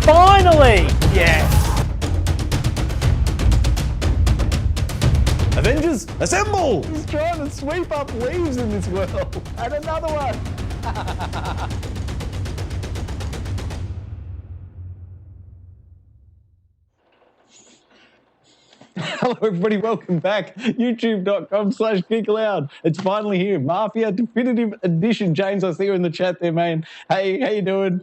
Finally! Yes! Avengers, assemble! He's trying to sweep up leaves in this world. And another one. Hello everybody, welcome back. YouTube.com/Geekaloud. It's finally here. Mafia Definitive Edition. James, I see you in the chat there, man. Hey, how you doing?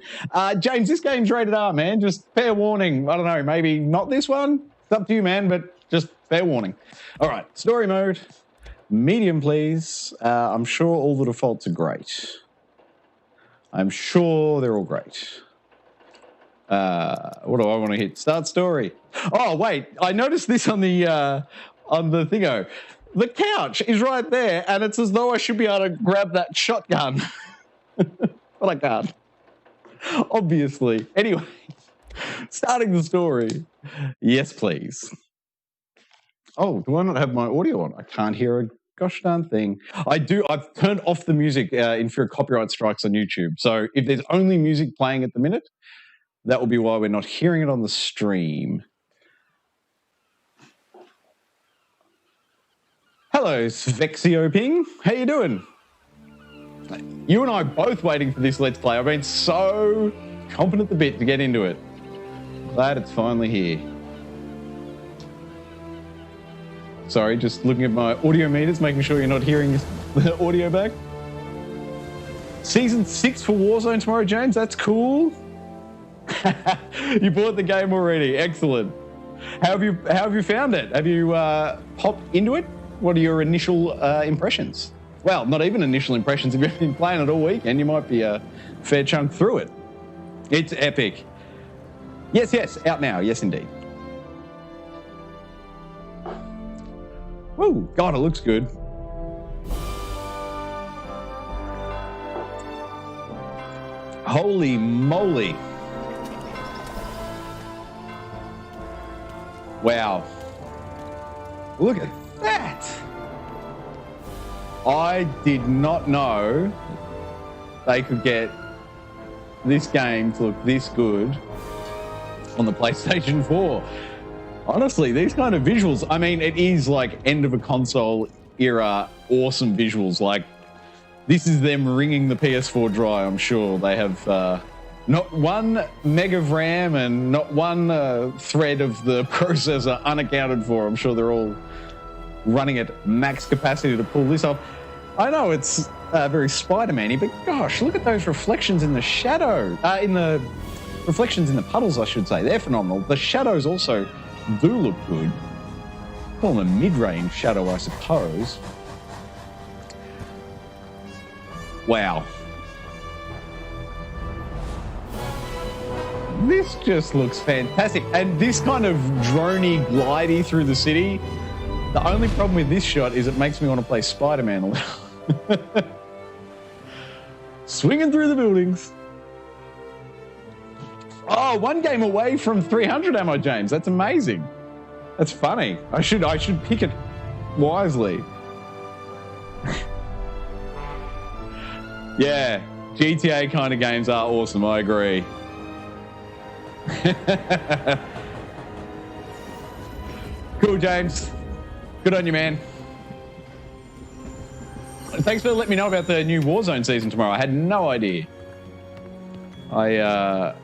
James, this game's rated R, man. Just fair warning. I don't know, maybe not this one. It's up to you, man, but just fair warning. All right, story mode. Medium, please. I'm sure all the defaults are great. I'm sure they're all great. What do I want to hit? Start story. Oh, wait. I noticed this on the thingo. The couch is right there, and it's as though I should be able to grab that shotgun. But I can't. Obviously. Anyway, starting the story. Yes, please. Oh, do I not have my audio on? I can't hear a gosh darn thing. I do. I've turned off the music in fear of copyright strikes on YouTube. So if there's only music playing at the minute, that will be why we're not hearing it on the stream. Hello, Svexio Ping. How you doing? You and I are both waiting for this Let's Play. I've been so confident the bit to get into it. Glad it's finally here. Sorry, just looking at my audio meters, making sure you're not hearing the audio back. Season 6 for Warzone tomorrow, James. That's cool. You bought the game already. Excellent. How have you found it? Have you popped into it? What are your initial impressions? Well, not even initial impressions. If you've been playing it all weekend, you might be a fair chunk through it. It's epic. Yes, yes, out now. Yes, indeed. Oh, God, it looks good. Holy moly. Wow. Look at that. I did not know they could get this game to look this good on the PlayStation 4. Honestly, these kind of visuals, I mean, it is like end of a console era, awesome visuals. Like, this is them wringing the PS4 dry, I'm sure. They have not one meg of RAM and not one thread of the processor unaccounted for. I'm sure they're all running at max capacity to pull this off. I know it's very Spider-Man-y, but gosh, look at those reflections in the shadow. In the reflections in the puddles, I should say. They're phenomenal. The shadows also do look good. Call them a mid-range shadow, I suppose. Wow. This just looks fantastic. And this kind of droney, glidey through the city, the only problem with this shot is it makes me want to play Spider-Man a little. Swinging through the buildings. Oh, one game away from 300 ammo, James. That's amazing. That's funny. I should pick it wisely. Yeah, GTA kind of games are awesome. I agree. Cool, James. Good on you, man. Thanks for letting me know about the new Warzone season tomorrow. I had no idea. I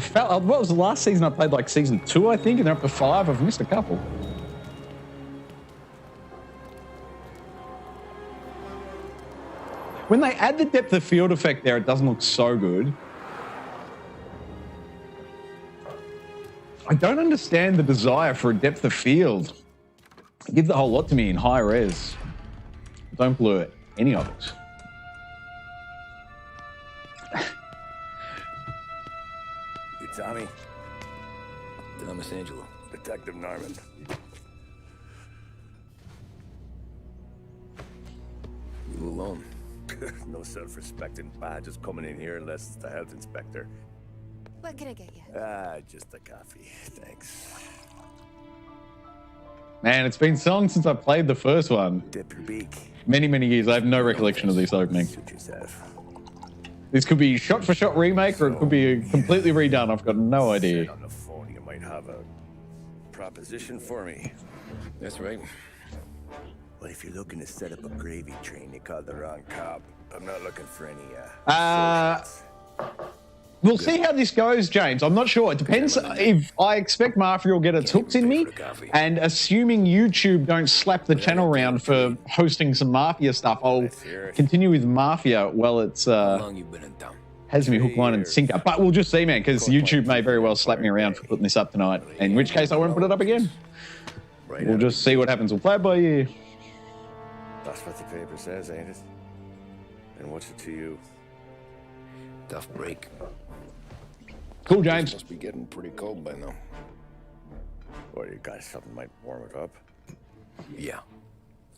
felt, what was the last season I played? Like season 2, I think, and they're up to 5. I've missed a couple. When they add the depth of field effect there, it doesn't look so good. I don't understand the desire for a depth of field. Give the whole lot to me in high res. Don't blur any of it. You Tommy? Tommy Angelo, Detective Norman. You alone? No self-respecting badges coming in here unless it's the health inspector. What can I get you? Just a coffee, thanks. Man, it's been so long since I played the first one. Dip your beak. Many, many years. I have no recollection of this opening. Suit yourself. This could be shot-for-shot remake, or it could be completely redone. I've got no idea. Said on the phone you might have a proposition for me. That's right. Well, if you're looking to set up a gravy train, you called the wrong cop. I'm not looking for any, associates. We'll see how this goes, James. I'm not sure. It depends if I expect Mafia will get its hooks in me, and assuming YouTube don't slap the channel around for hosting some Mafia stuff, I'll continue with Mafia. Well, it's How long you been in town? has me hook, line, and sinker. But we'll just see, man, because YouTube may very well slap me around for putting this up tonight, in which case I won't put it up again. We'll just see what happens. We'll play it by ear. That's what the paper says, ain't it? And what's it to you? Tough break. Cool, James. Must be getting pretty cold by now. Or you got something might warm it up? Yeah,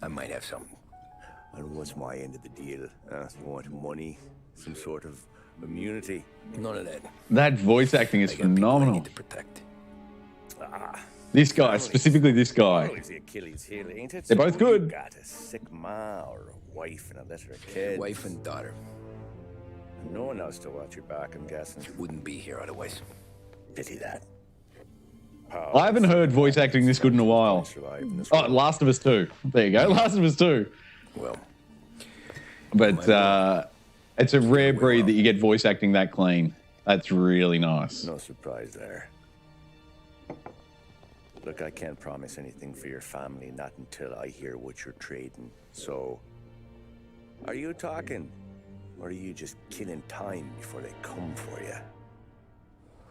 I might have something. And what's my end of the deal? You want money? Some sort of immunity? None of that. That voice acting is I got people I phenomenal. need to protect. This guy, specifically this guy. Always the Achilles heel, ain't it? They're both good. You got a sick ma or a wife and a litter of kids. Wife and daughter. No one else to watch your back, I'm guessing. Wouldn't be here otherwise. Pity that. I haven't heard voice acting this good in a while. Oh, Last of Us 2. There you go, Last of Us 2. Well, but it's a rare breed that you get voice acting that clean. That's really nice. No surprise there. Look, I can't promise anything for your family, not until I hear what you're trading. So, are you talking? Or are you just killing time before they come for you?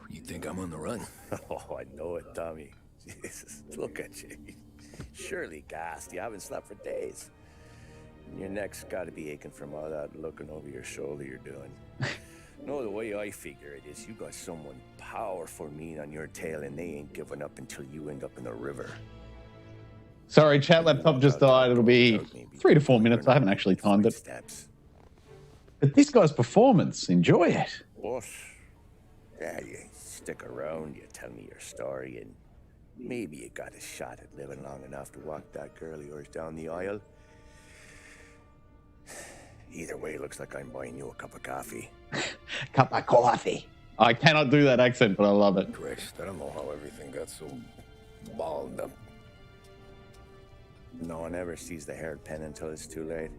you think I'm on the run? Oh, I know it, Tommy. Jesus, look at you. Surely gassed. You haven't slept for days. And your neck's got to be aching from all that looking over your shoulder you're doing. No, the way I figure it is you got someone powerful mean on your tail and they ain't giving up until you end up in the river. Sorry, chat laptop just died. It'll be 3 to 4 minutes. I haven't actually timed it. But this guy's performance, enjoy it. What? Yeah, you stick around, you tell me your story, and maybe you got a shot at living long enough to walk that girl of yours down the aisle. Either way, it looks like I'm buying you a cup of coffee. Cup of coffee. I cannot do that accent, but I love it. Christ, I don't know how everything got so balled up. No one ever sees the haired pen until it's too late.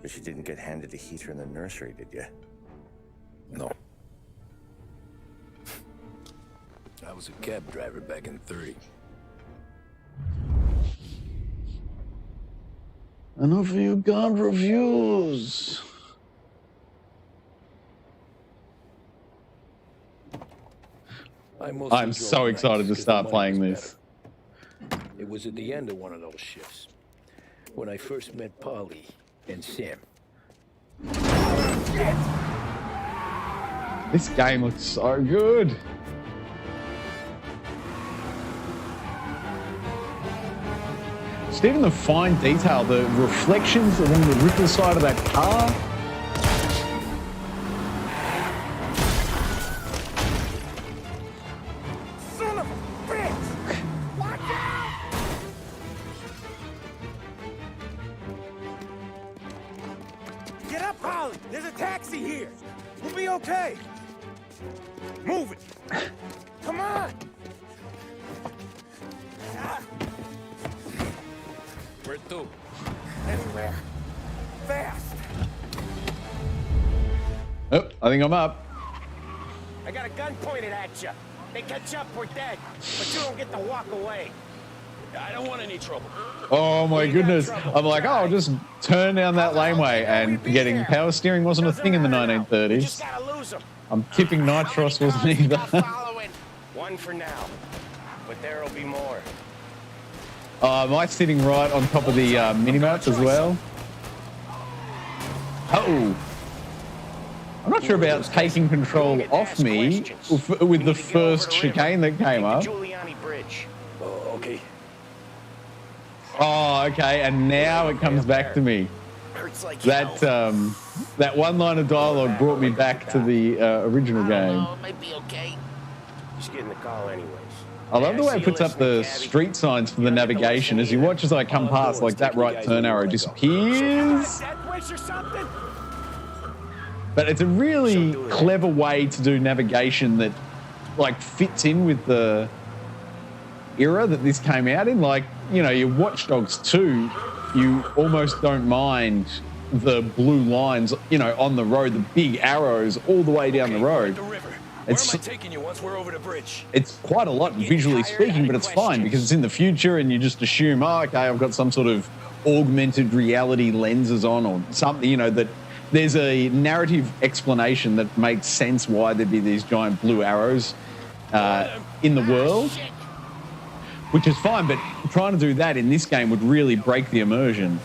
But you didn't get handed a heater in the nursery, did you? No. I was a cab driver back in '30. Enough of you God reviews. I'm so excited to start playing this. It was at the end of one of those shifts when I first met Polly and Sam. This game looks so good. Just even the fine detail, the reflections along the ripple side of that car. Son of a bitch! Watch out! Get up, Holly! There's a taxi here! We'll be okay! Move it! Come on! Where to? Anywhere. Fast! Oh, I think I'm up. I got a gun pointed at you. They catch up, we're dead. But you don't get to walk away. I don't want any trouble. Oh my goodness. I'm like, oh, I'll just turn down that laneway, and getting power steering wasn't a thing in the You 1930s. just gotta lose them. I'm tipping nitros wasn't either. One for now, but there'll be more. Am I sitting right on top of the mini-maps as well? Oh. I'm not sure about taking control off me with the first chicane that came up. Giuliani Bridge. Oh, okay. Oh, okay, and now it comes back to me. Hurts like That one line of dialogue brought me back to the original game. it might be okay. Just getting the call anyways. I love the way it puts up the street signs for the navigation. As you watch as I come past, like that right turn arrow disappears. That wish or something? But it's a really clever way to do navigation that like fits in with the era that this came out in. Like, you know, your Watch Dogs 2, you almost don't mind the blue lines, you know, on the road, the big arrows all the way down the road. It's taking you once we're over the bridge. It's quite a lot visually speaking, but it's fine because it's in the future and you just assume, oh, okay, I've got some sort of augmented reality lenses on or something, you know, that there's a narrative explanation that makes sense why there'd be these giant blue arrows in the world, which is fine, but trying to do that in this game would really break the immersion.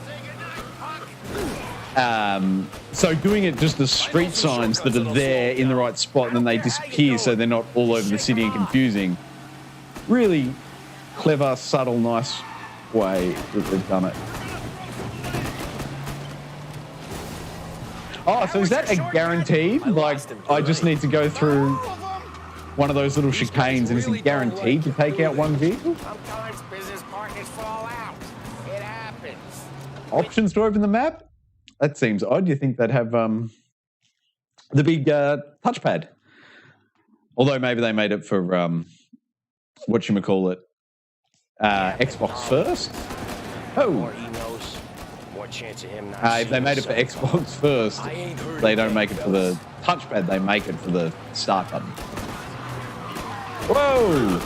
So doing it just as street signs that are there in the right spot and then they disappear so they're not all over the city and confusing. Really clever, subtle, nice way that they've done it. Oh, so is that a guaranteed? Like, I just need to go through one of those little chicanes and is it guaranteed to take out one vehicle? Sometimes business partners fall out. It happens. Options to open the map? That seems odd. You think they'd have the big touchpad? Although maybe they made it for whatchamacallit, Xbox first. Oh, More he knows, more chance of him not if they made it for Xbox first, they don't make it for the touchpad. They make it for the start button. Whoa!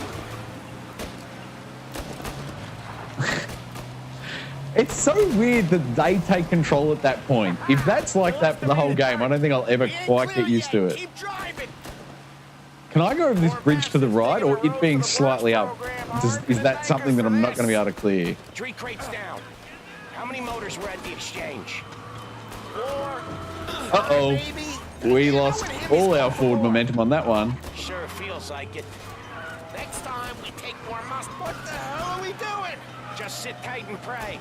It's so weird that they take control at that point. If that's like that for the whole game, I don't think I'll ever quite get used to it. Can I go over this bridge to the right, or it being slightly up? Is that something that I'm not going to be able to clear? 3 crates down. How many motors were at the exchange? 4. Uh-oh. We lost all our forward momentum on that one. Sure feels like it. Next time we take more must. What the hell are we doing? Just sit tight and pray.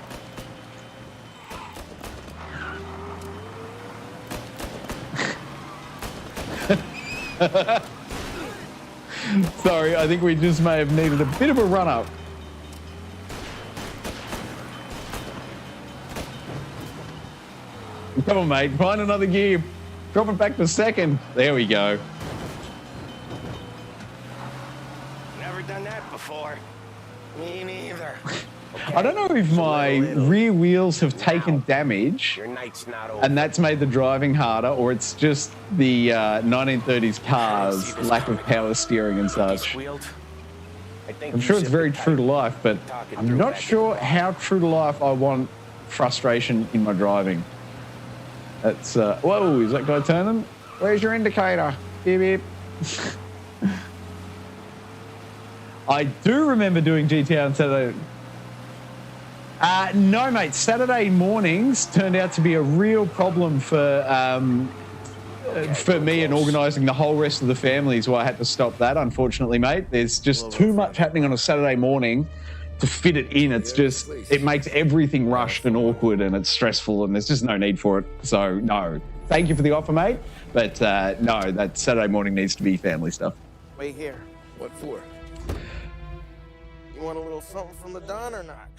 Sorry, I think we just may have needed a bit of a run-up. Come on, mate. Find another gear. Drop it back to second. There we go. Never done that before. Me neither. I don't know if my rear wheels have taken damage Your night's not over. and that's made the driving harder, or it's just the 1930s cars, lack of power steering and such. I'm sure it's very true to life, but I'm not sure how true to life I want frustration in my driving. That's, whoa, is that guy turning? Where's your indicator? Beep, beep. I do remember doing GTA on Saturday. No, mate. Saturday mornings turned out to be a real problem for me and organising the whole rest of the family, so I had to stop that, unfortunately, mate. There's just too much happening on a Saturday morning to fit it in. It's just, it makes everything rushed and awkward and it's stressful and there's just no need for it. So, no. Thank you for the offer, mate. But no, that Saturday morning needs to be family stuff. Wait here. What for? You want a little something from the Don or not?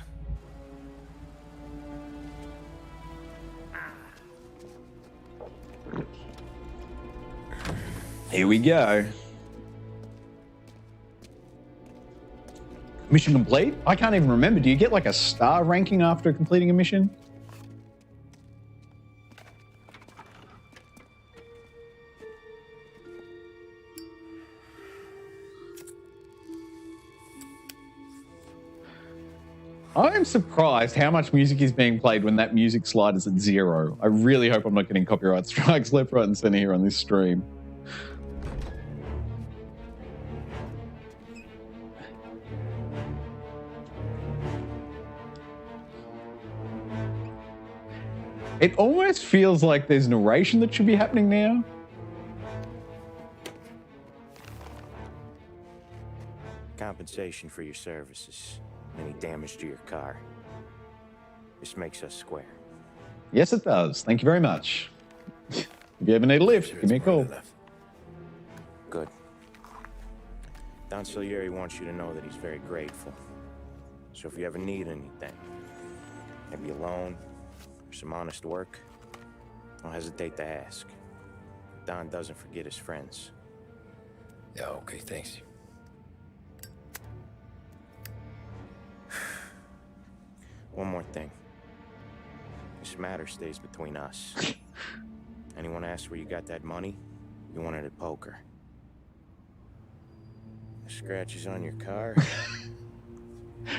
Here we go. Mission complete? I can't even remember. Do you get like a star ranking after completing a mission? I am surprised how much music is being played when that music slide is at 0. I really hope I'm not getting copyright strikes left, right, and center here on this stream. It almost feels like there's narration that should be happening now. Compensation for your services. Any damage to your car. This makes us square. Yes, it does. Thank you very much. If you ever need a lift, give me a call. Good. Don Salieri wants you to know that he's very grateful. So if you ever need anything, maybe a loan or some honest work, don't hesitate to ask. Don doesn't forget his friends. Yeah, okay, thanks. One more thing. This matter stays between us. Anyone asks where you got that money, you won it at poker. The scratches on your car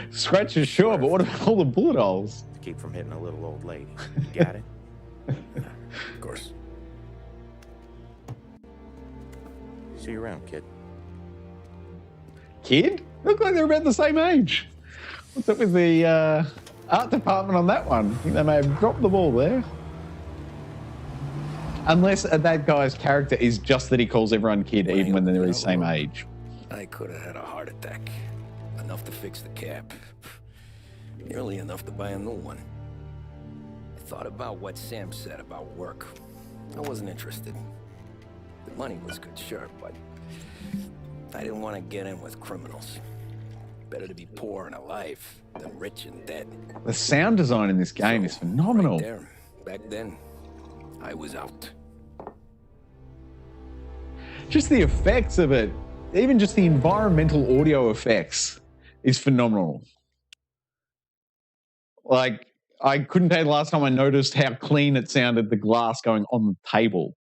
Scratches, sure, but what about all the bullet holes? to keep from hitting a little old lady. You got it? Of course. See you around, kid. Kid? Look like they're about the same age. What's up with the art department on that one? I think they may have dropped the ball there. Unless that guy's character is just that he calls everyone kid even when they're the same age. I could have had a heart attack. Enough to fix the cab. Nearly enough to buy a new one. I thought about what Sam said about work. I wasn't interested. The money was good, sure, but I didn't want to get in with criminals. Better to be poor and alive than rich and dead. The sound design in this game is phenomenal. Right there, back then, I was out. Just the effects of it, even just the environmental audio effects is phenomenal. Like, I couldn't tell you the last time I noticed how clean it sounded, the glass going on the table.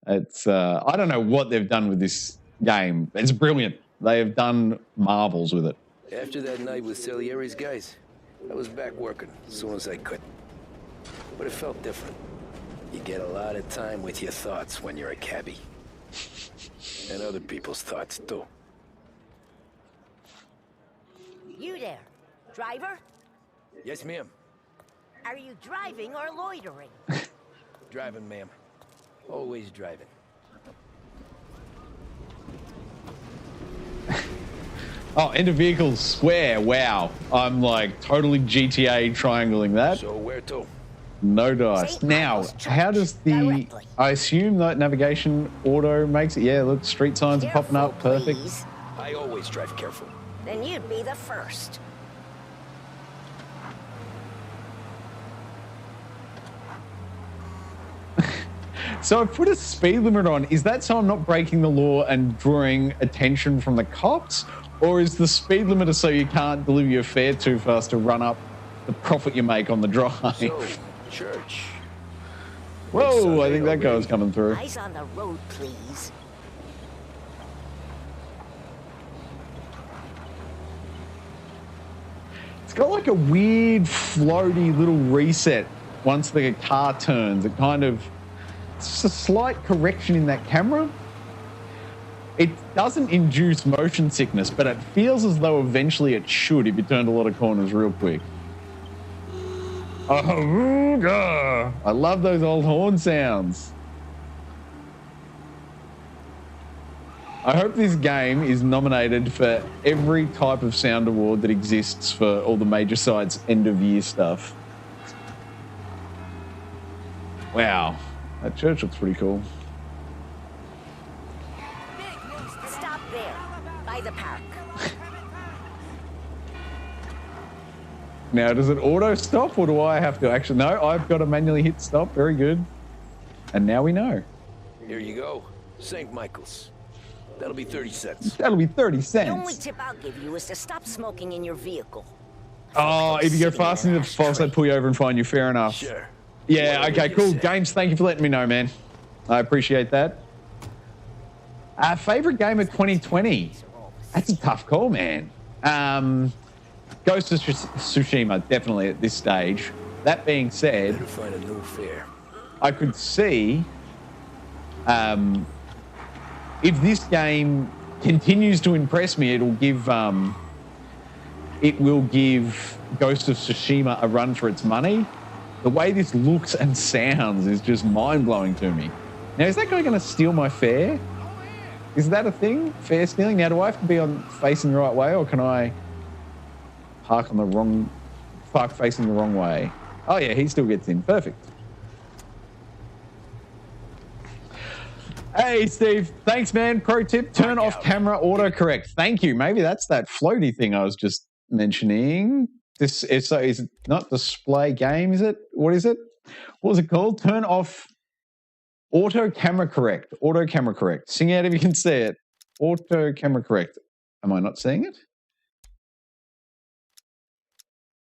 It's, I don't know what they've done with this game. It's brilliant. They have done marvels with it. After that night with Salieri's guys, I was back working as soon as I could. But it felt different. You get a lot of time with your thoughts when you're a cabbie. And other people's thoughts, too. You there, driver? Yes, ma'am. Are you driving or loitering? Driving, ma'am. Always driving. Oh, enter vehicle square. Wow. I'm like totally GTA triangling that. So where to? No dice. St. Now, Michael's Church, how does the... directly. I assume that navigation auto makes it... Yeah, look, street signs are popping up. Careful, Perfect. please. I always drive careful. Then you'd be the first. So I put a speed limit on. Is that so I'm not breaking the law and drawing attention from the cops? Or is the speed limiter so you can't deliver your fare too fast to run up the profit you make on the drive? So, church. Whoa, I think that guy was coming through. Eyes on the road, please. It's got like a weird floaty little reset once the car turns. It kind of... It's just a slight correction in that camera. It doesn't induce motion sickness, but it feels as though eventually it should if you turned a lot of corners real quick. Oh, I love those old horn sounds. I hope this game is nominated for every type of sound award that exists for all the major sites' end-of-year stuff. Wow, that church looks pretty cool. Stop there, by the park. Now, does it auto stop or do I have to actually... No, I've got to manually hit stop. Very good. And now we know. Here you go. St. Michael's. That'll be 30 cents. That'll be 30 The only cents. tip I'll give you is to stop smoking in your vehicle. Oh, if you go fast into the false, they'd pull you over and find you. Fair enough. Sure. Yeah, Whatever okay, you cool. say. Games, thank you for letting me know, man. I appreciate that. Favorite game of 2020? That's a tough call, man. Ghost of Tsushima, definitely at this stage. That being said, Better find a new fare. I could see if this game continues to impress me, it will give Ghost of Tsushima a run for its money. The way this looks and sounds is just mind-blowing to me. Now, is that guy going to steal my fare? Is that a thing? Fare stealing? Now, do I have to be facing the right way, or can I park facing the wrong way? Oh yeah, he still gets in. Perfect. Hey, Steve. Thanks, man. Pro tip, turn off camera autocorrect. Thank you. Maybe that's that floaty thing I was just mentioning. This is, so is it not display game, is it? What is it? What was it called? Turn off Auto camera correct. Auto camera correct. Sing out if you can see it. Auto camera correct. Am I not seeing it?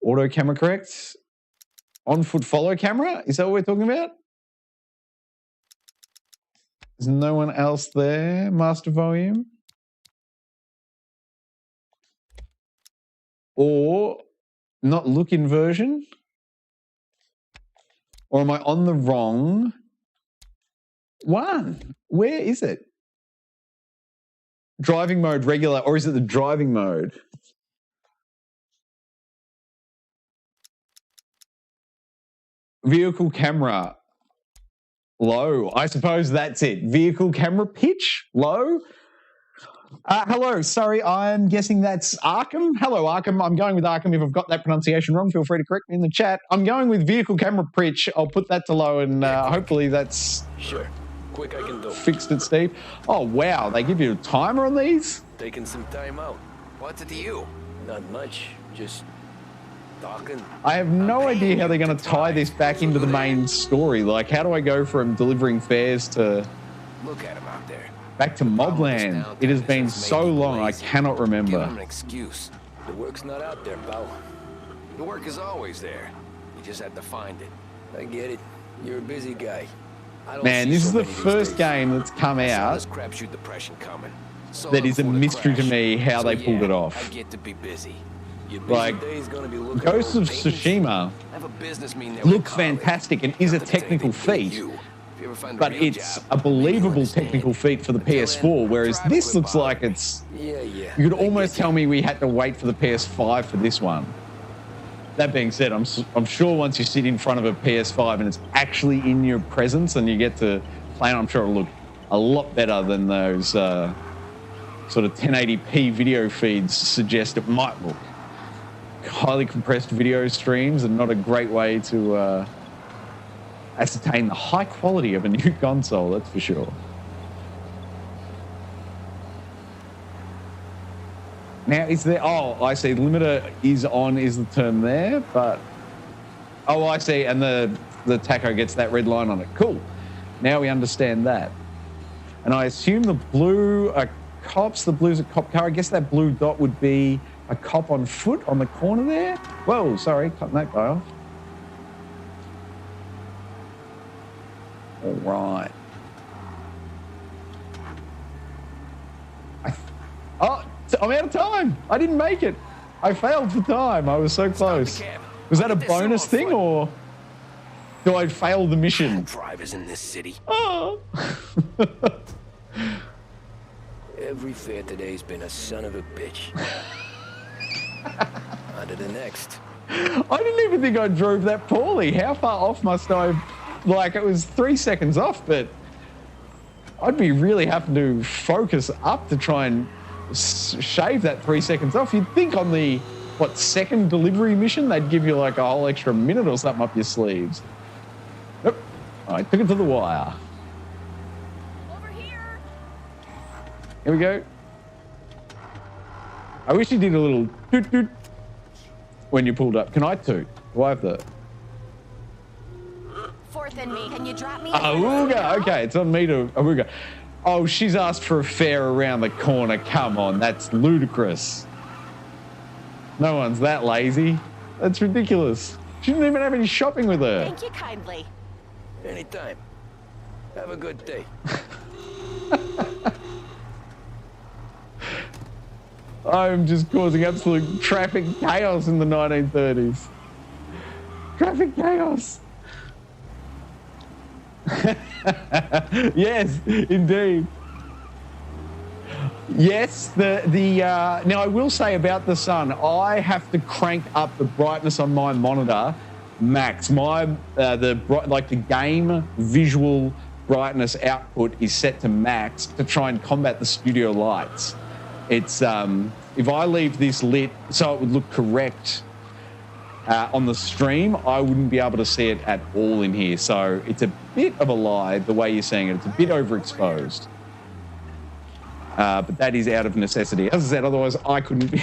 Auto camera correct. On foot follow camera. Is that what we're talking about? There's no one else there. Master volume. Or not look inversion. Or am I on the wrong one? Where is it? Driving mode regular, or is it the driving mode? Vehicle camera low. I suppose that's it. Vehicle camera pitch low. Hello, sorry, I'm guessing that's Arkham. Hello, Arkham. I'm going with Arkham. If I've got that pronunciation wrong, feel free to correct me in the chat. I'm going with vehicle camera pitch. I'll put that to low, and hopefully that's Sure. Quick I can do. fixed it, Steve. Oh, wow. They give you a timer on these? Taking some time out. What's it to you? Not much. Just talking. I have no idea how they're going to tie this back into the main story. Like, how do I go from delivering fares to Look at him out there. back to Mobland? It has been so long, I cannot Give him remember. an excuse. The work's not out there, pal. The work is always there. You just have to find it. I get it. You're a busy guy. I don't Man, see this so is the many these first days. game that's come I saw out this crapshoot depression coming. Saw that it is a before the mystery to crash. me how So they pulled yeah, it off. I get to be busy. Your busy Like, day's gonna be looking Ghost at of old paintings. Tsushima I have a business meeting there looks with colleagues. fantastic and is a Not that it's technical anything to do with feat, you. If you ever find a but real it's job, a maybe you'll believable understand. technical feat for the Until then, PS4, whereas try to this quit looks like bothering me. it's... Yeah. You could I almost get tell me we had to wait for the PS5 for this one. That being said, I'm sure once you sit in front of a PS5 and it's actually in your presence and you get to play it, I'm sure it'll look a lot better than those sort of 1080p video feeds suggest it might look. Highly compressed video streams are not a great way to ascertain the high quality of a new console, that's for sure. Now, is there... Oh, I see. Limiter is on is the term there, but... Oh, I see. And the taco gets that red line on it. Cool. Now we understand that. And I assume the blue are cops. The blue's a cop car. I guess that blue dot would be a cop on foot on the corner there. Whoa, sorry. Cutting that guy off. All right. Oh, I'm out of time. I didn't make it. I failed for time. I was so close. cab. Was that a I'll get this bonus off thing, foot. or do I fail the mission? Drivers in this city. Oh. Every fair today's been a son of a bitch. On to the next. I didn't even think I drove that poorly. How far off must I have... Like, it was 3 seconds off, but I'd be really having to focus up to try and shave that 3 seconds off. You'd think on the, what, second delivery mission, they'd give you like a whole extra minute or something up your sleeves. Nope. I took it to the wire. Over here. Here we go. I wish you did a little toot toot when you pulled up. Can I toot? Do I have the... Fourth and me. Can you drop me? Awooga. Okay, it's on me to Awooga. Oh, she's asked for a fare around the corner. Come on, that's ludicrous. No one's that lazy. That's ridiculous. She didn't even have any shopping with her. Thank you kindly. Anytime. Have a good day. I'm just causing absolute traffic chaos in the 1930s. Traffic chaos. Yes, indeed. Yes, now I will say about the sun, I have to crank up the brightness on my monitor max. My the game visual brightness output is set to max to try and combat the studio lights. It's if I leave this lit so it would look correct on the stream, I wouldn't be able to see it at all in here. So it's a bit of a lie the way you're saying it. It's a bit overexposed. But that is out of necessity. As I said, otherwise I couldn't be.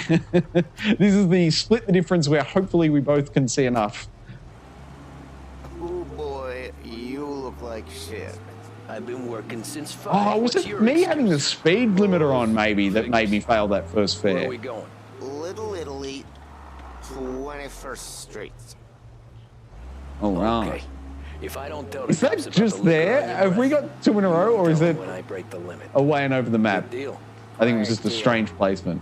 This is the split the difference where hopefully we both can see enough. Oh boy, you look like shit. I've been working since 5. Oh, was What's it your me having the excuse? speed limiter on maybe that made me fail that first Where are fare? we going? Little Italy, 21st Street. All right. Okay. If I don't tell the Is that cops about just the liquor there? on your Have we breath, got 2 in a row, or is tell it them when I break the limit? away and over the map? Good deal. I think it was just a strange placement.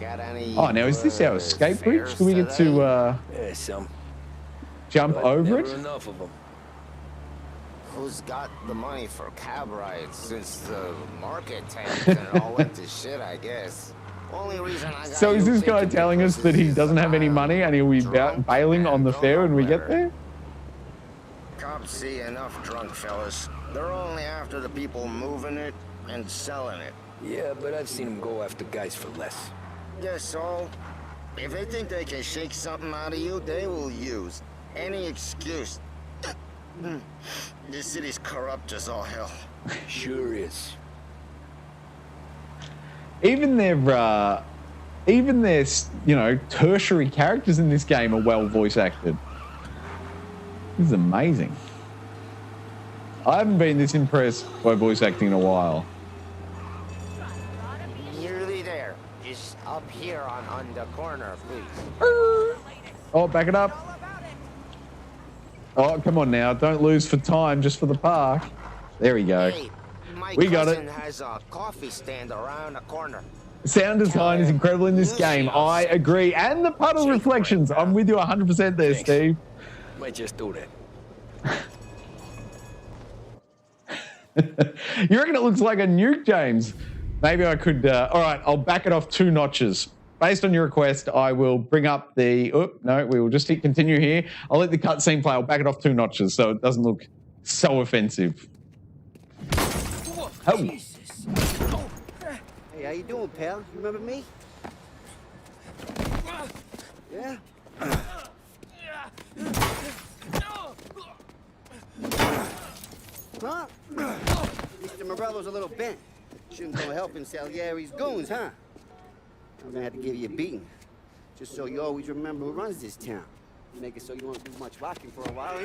Got any? Oh, now is this our escape bridge? Do we get to Yeah, some. jump But over never it? enough of them. Who's got the money for cab rides since the market tanked and it all went to shit? I guess. Only reason I got So is you this guy thinking telling us that he because doesn't have any I'm money and he'll be drunk bailing on the and fare when we don't know get there? Cops see enough drunk fellas. They're only after the people moving it and selling it. Yeah, but I've seen them go after guys for less. Yes, so if they think they can shake something out of you, they will use any excuse. This city's corrupt as all hell. Sure is. Even their, you know, tertiary characters in this game are well voice acted. This is amazing. I haven't been this impressed by voice acting in a while. Nearly there. Just up here on the corner, please. Oh, back it up. Oh, come on now. Don't lose for time, just for the park. There we go. Hey, my We got cousin it. has a coffee stand around the corner. Sound design is incredible in this game. I agree. And the puddle reflections. I'm with you 100% there, Thanks. Steve. Might just do that. You reckon it looks like a nuke, James? Maybe I could... all right, I'll back it off 2 notches. Based on your request, I will bring up the... Oh, no, we will just hit continue here. I'll let the cutscene play. I'll back it off 2 notches so it doesn't look so offensive. Oh. Hey, how you doing, pal? You remember me? Yeah? Huh? Mr. Morello's a little bent. Shouldn't go helping Salieri's goons, huh? I'm gonna have to give you a beating. Just so you always remember who runs this town. Make it so you won't do much rocking for a while.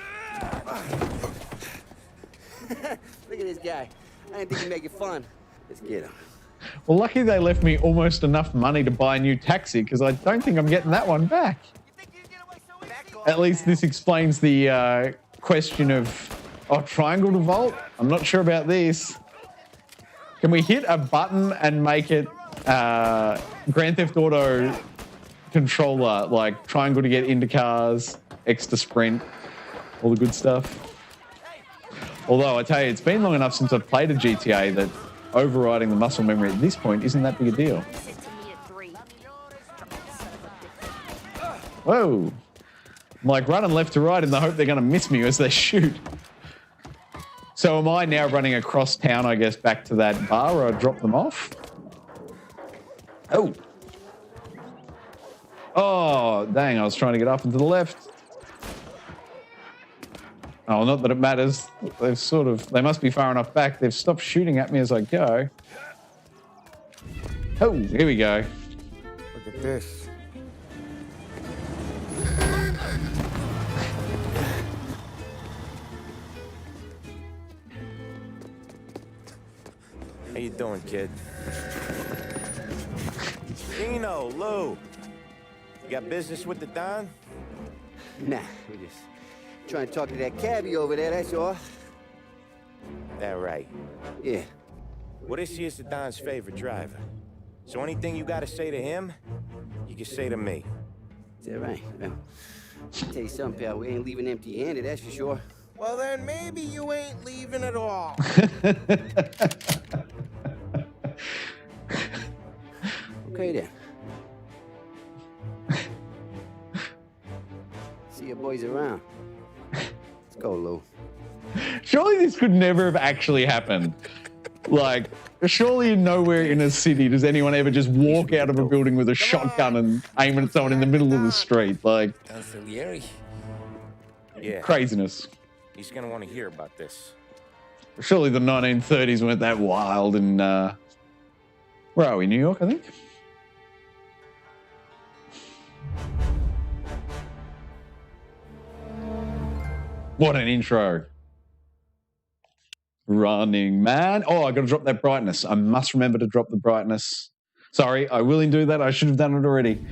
Look at this guy. I didn't think he'd make it fun. Let's get him. Well, lucky they left me almost enough money to buy a new taxi because I don't think I'm getting that one back. At least this explains the question of, oh, triangle to vault? I'm not sure about this. Can we hit a button and make it Grand Theft Auto controller, like triangle to get into cars, X to sprint, all the good stuff? Although I tell you, it's been long enough since I've played a GTA that overriding the muscle memory at this point isn't that big a deal. Whoa. I'm like running left to right in the hope they're going to miss me as they shoot. So am I now running across town, I guess, back to that bar where I dropped them off? Oh. Oh, dang, I was trying to get up and to the left. Oh, not that it matters. They must be far enough back. They've stopped shooting at me as I go. Oh, here we go. Look at this. How you doing, kid? Dino, Lou. You got business with the Don? Nah, we're just trying to talk to that cabbie over there, that's all. That right. Yeah. Well, this here's the Don's favorite driver. So anything you gotta say to him, you can say to me. Is that right? Well, I'll tell you something, pal. We ain't leaving empty-handed, that's for sure. Well, then maybe you ain't leaving at all. Okay, then. See your boys around. Let's go, Lou. Surely this could never have actually happened. Like, surely nowhere in a city does anyone ever just walk out of a building with a shotgun and aim at someone in the middle of the street. Like, Salieri. Yeah, craziness. he's gonna want to hear about this. Surely the 1930s weren't that wild in, where are we, New York, I think? What an intro. Running Man. Oh, I got to drop that brightness. I must remember to drop the brightness. Sorry, I will do that. I should have done it already.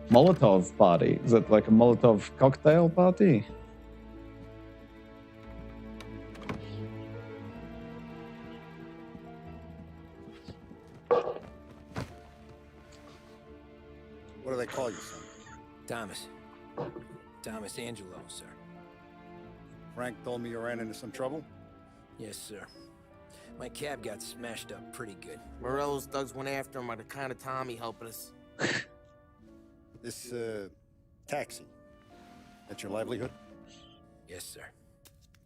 Molotov party. Is that like a Molotov cocktail party? What do they call you, son? Thomas. Thomas Angelo, sir. Frank told me you ran into some trouble? Yes, sir. My cab got smashed up pretty good. Morello's thugs went after him by the kind of Tommy helping us. This, taxi. That's your livelihood? Yes, sir.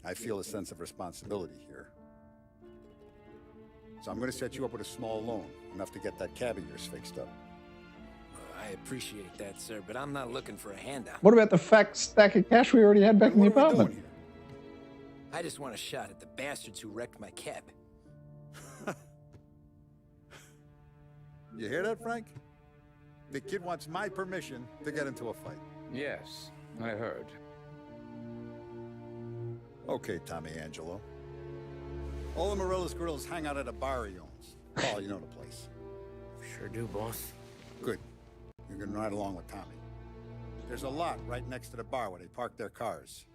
I feel a sense of responsibility here. So I'm gonna set you up with a small loan, enough to get that cab of yours fixed up. I appreciate that, sir, but I'm not looking for a handout. What about the fat stack of cash we already had back in the apartment? I just want a shot at the bastards who wrecked my cab. You hear that, Frank? The kid wants my permission to get into a fight. Yes, I heard. Okay, Tommy Angelo. All the Morello's girls hang out at a bar he owns. Oh, you know the place. Sure do, boss. Good. You can ride along with Tommy. There's a lot right next to the bar where they park their cars.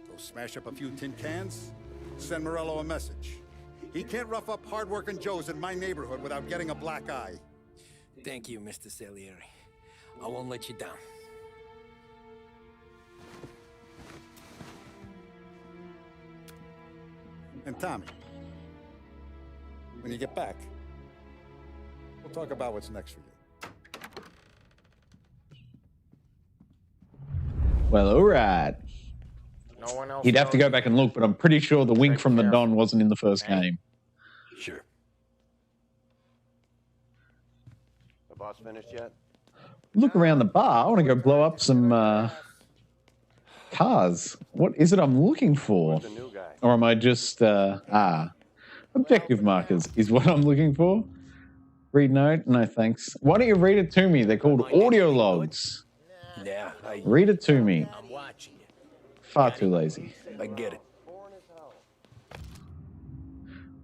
Go smash up a few tin cans, send Morello a message. He can't rough up hard-working Joes in my neighborhood without getting a black eye. Thank you, Mr. Salieri. I won't let you down. And Tommy, when you get back, we'll talk about what's next for you. Well, all right. No one else He'd have to go back and look, but I'm pretty sure the wink from the Don wasn't in the first game. Sure. The boss finished yet? Look around the bar. I want to go blow up some cars. What is it I'm looking for? The new guy. Or am I just... objective markers is what I'm looking for. Read note? No, thanks. Why don't you read it to me? They're called audio logs. Yeah, Read it to me. I'm watching you. Far too lazy. I get it.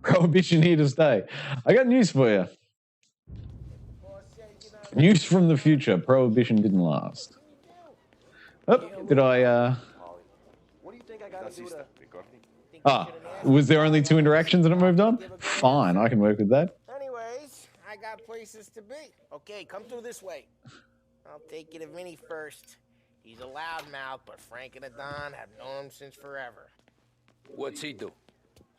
Prohibition here to stay. I got news for you. News from the future. Prohibition didn't last. Oh, did I... What do you think I gotta do to... was there only 2 interactions and it moved on? Fine, I can work with that. Anyways, I got places to be. Okay, come through this way. I'll take you to Vinny first. He's a loudmouth, but Frank and the Don have known him since forever. What's he do?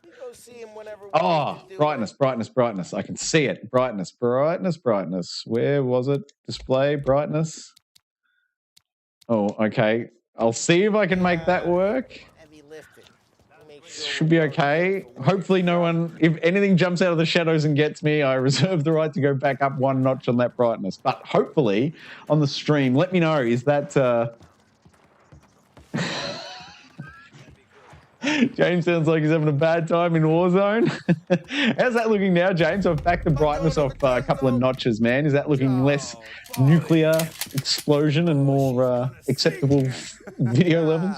You go see him whenever we Oh, brightness, brightness, brightness. I can see it. Brightness, brightness, brightness. Where was it? Display, brightness. Oh, okay. I'll see if I can make that work. Heavy lifting. Should be okay. Hopefully no one, if anything jumps out of the shadows and gets me, I reserve the right to go back up 1 notch on that brightness. But hopefully on the stream, let me know, is that... James sounds like he's having a bad time in Warzone. How's that looking now, James? I've backed the brightness off a couple of notches, man. Is that looking less nuclear explosion and more acceptable video levels?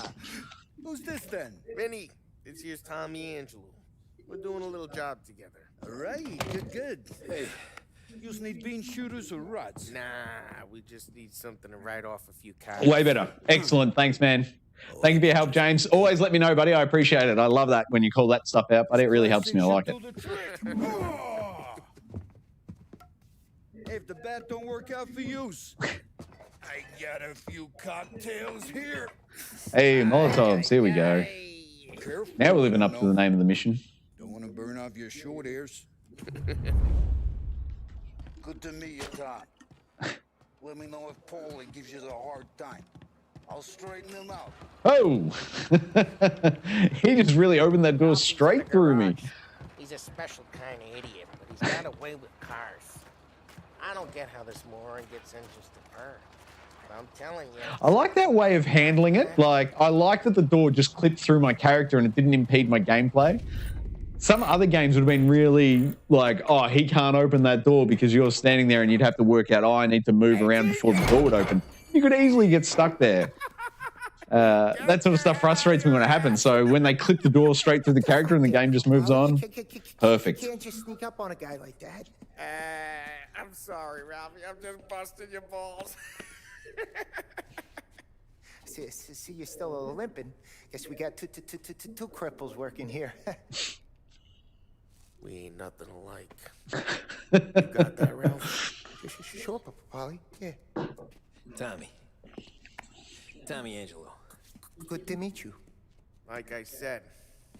Who's this then? Vinny. This here's Tommy Angelo. We're doing a little job together. All right, good. Hey, you just need bean shooters or rods? Nah, we just need something to write off a few cards. Way better. Excellent. Thanks, man. Thank you for your help, James. Always let me know, buddy. I appreciate it. I love that when you call that stuff out, buddy. It really helps me. I like it. If the bat don't work out for you, I got a few cocktails here. Hey, Molotovs. Here we go. Careful, Now we're living up to the name of the mission. Don't want to burn off your short hairs. Good to meet you, Tom. Let me know if Paulie gives you the hard time. I'll straighten him out. Oh! He just really opened that door straight through me. He's a special kind of idiot, but he's got a way with cars. I don't get how this moron gets in just to burn. But I'm telling you. I like that way of handling it. Like, I like that the door just clipped through my character and it didn't impede my gameplay. Some other games would have been really like, oh, he can't open that door because you're standing there and you'd have to work out, oh, I need to move around before the door would open. You could easily get stuck there. That sort of stuff frustrates me when it happens. So when they clip the door straight through the character and the game just moves on, perfect. You can't just sneak up on a guy like that. I'm sorry, Ralphie. I'm just busting your balls. See, you're still limping. Guess we got two cripples working here. We ain't nothing alike. You got that, Ralph? Sure, Polly. Yeah. Tommy Angelo. Good to meet you. Like I said,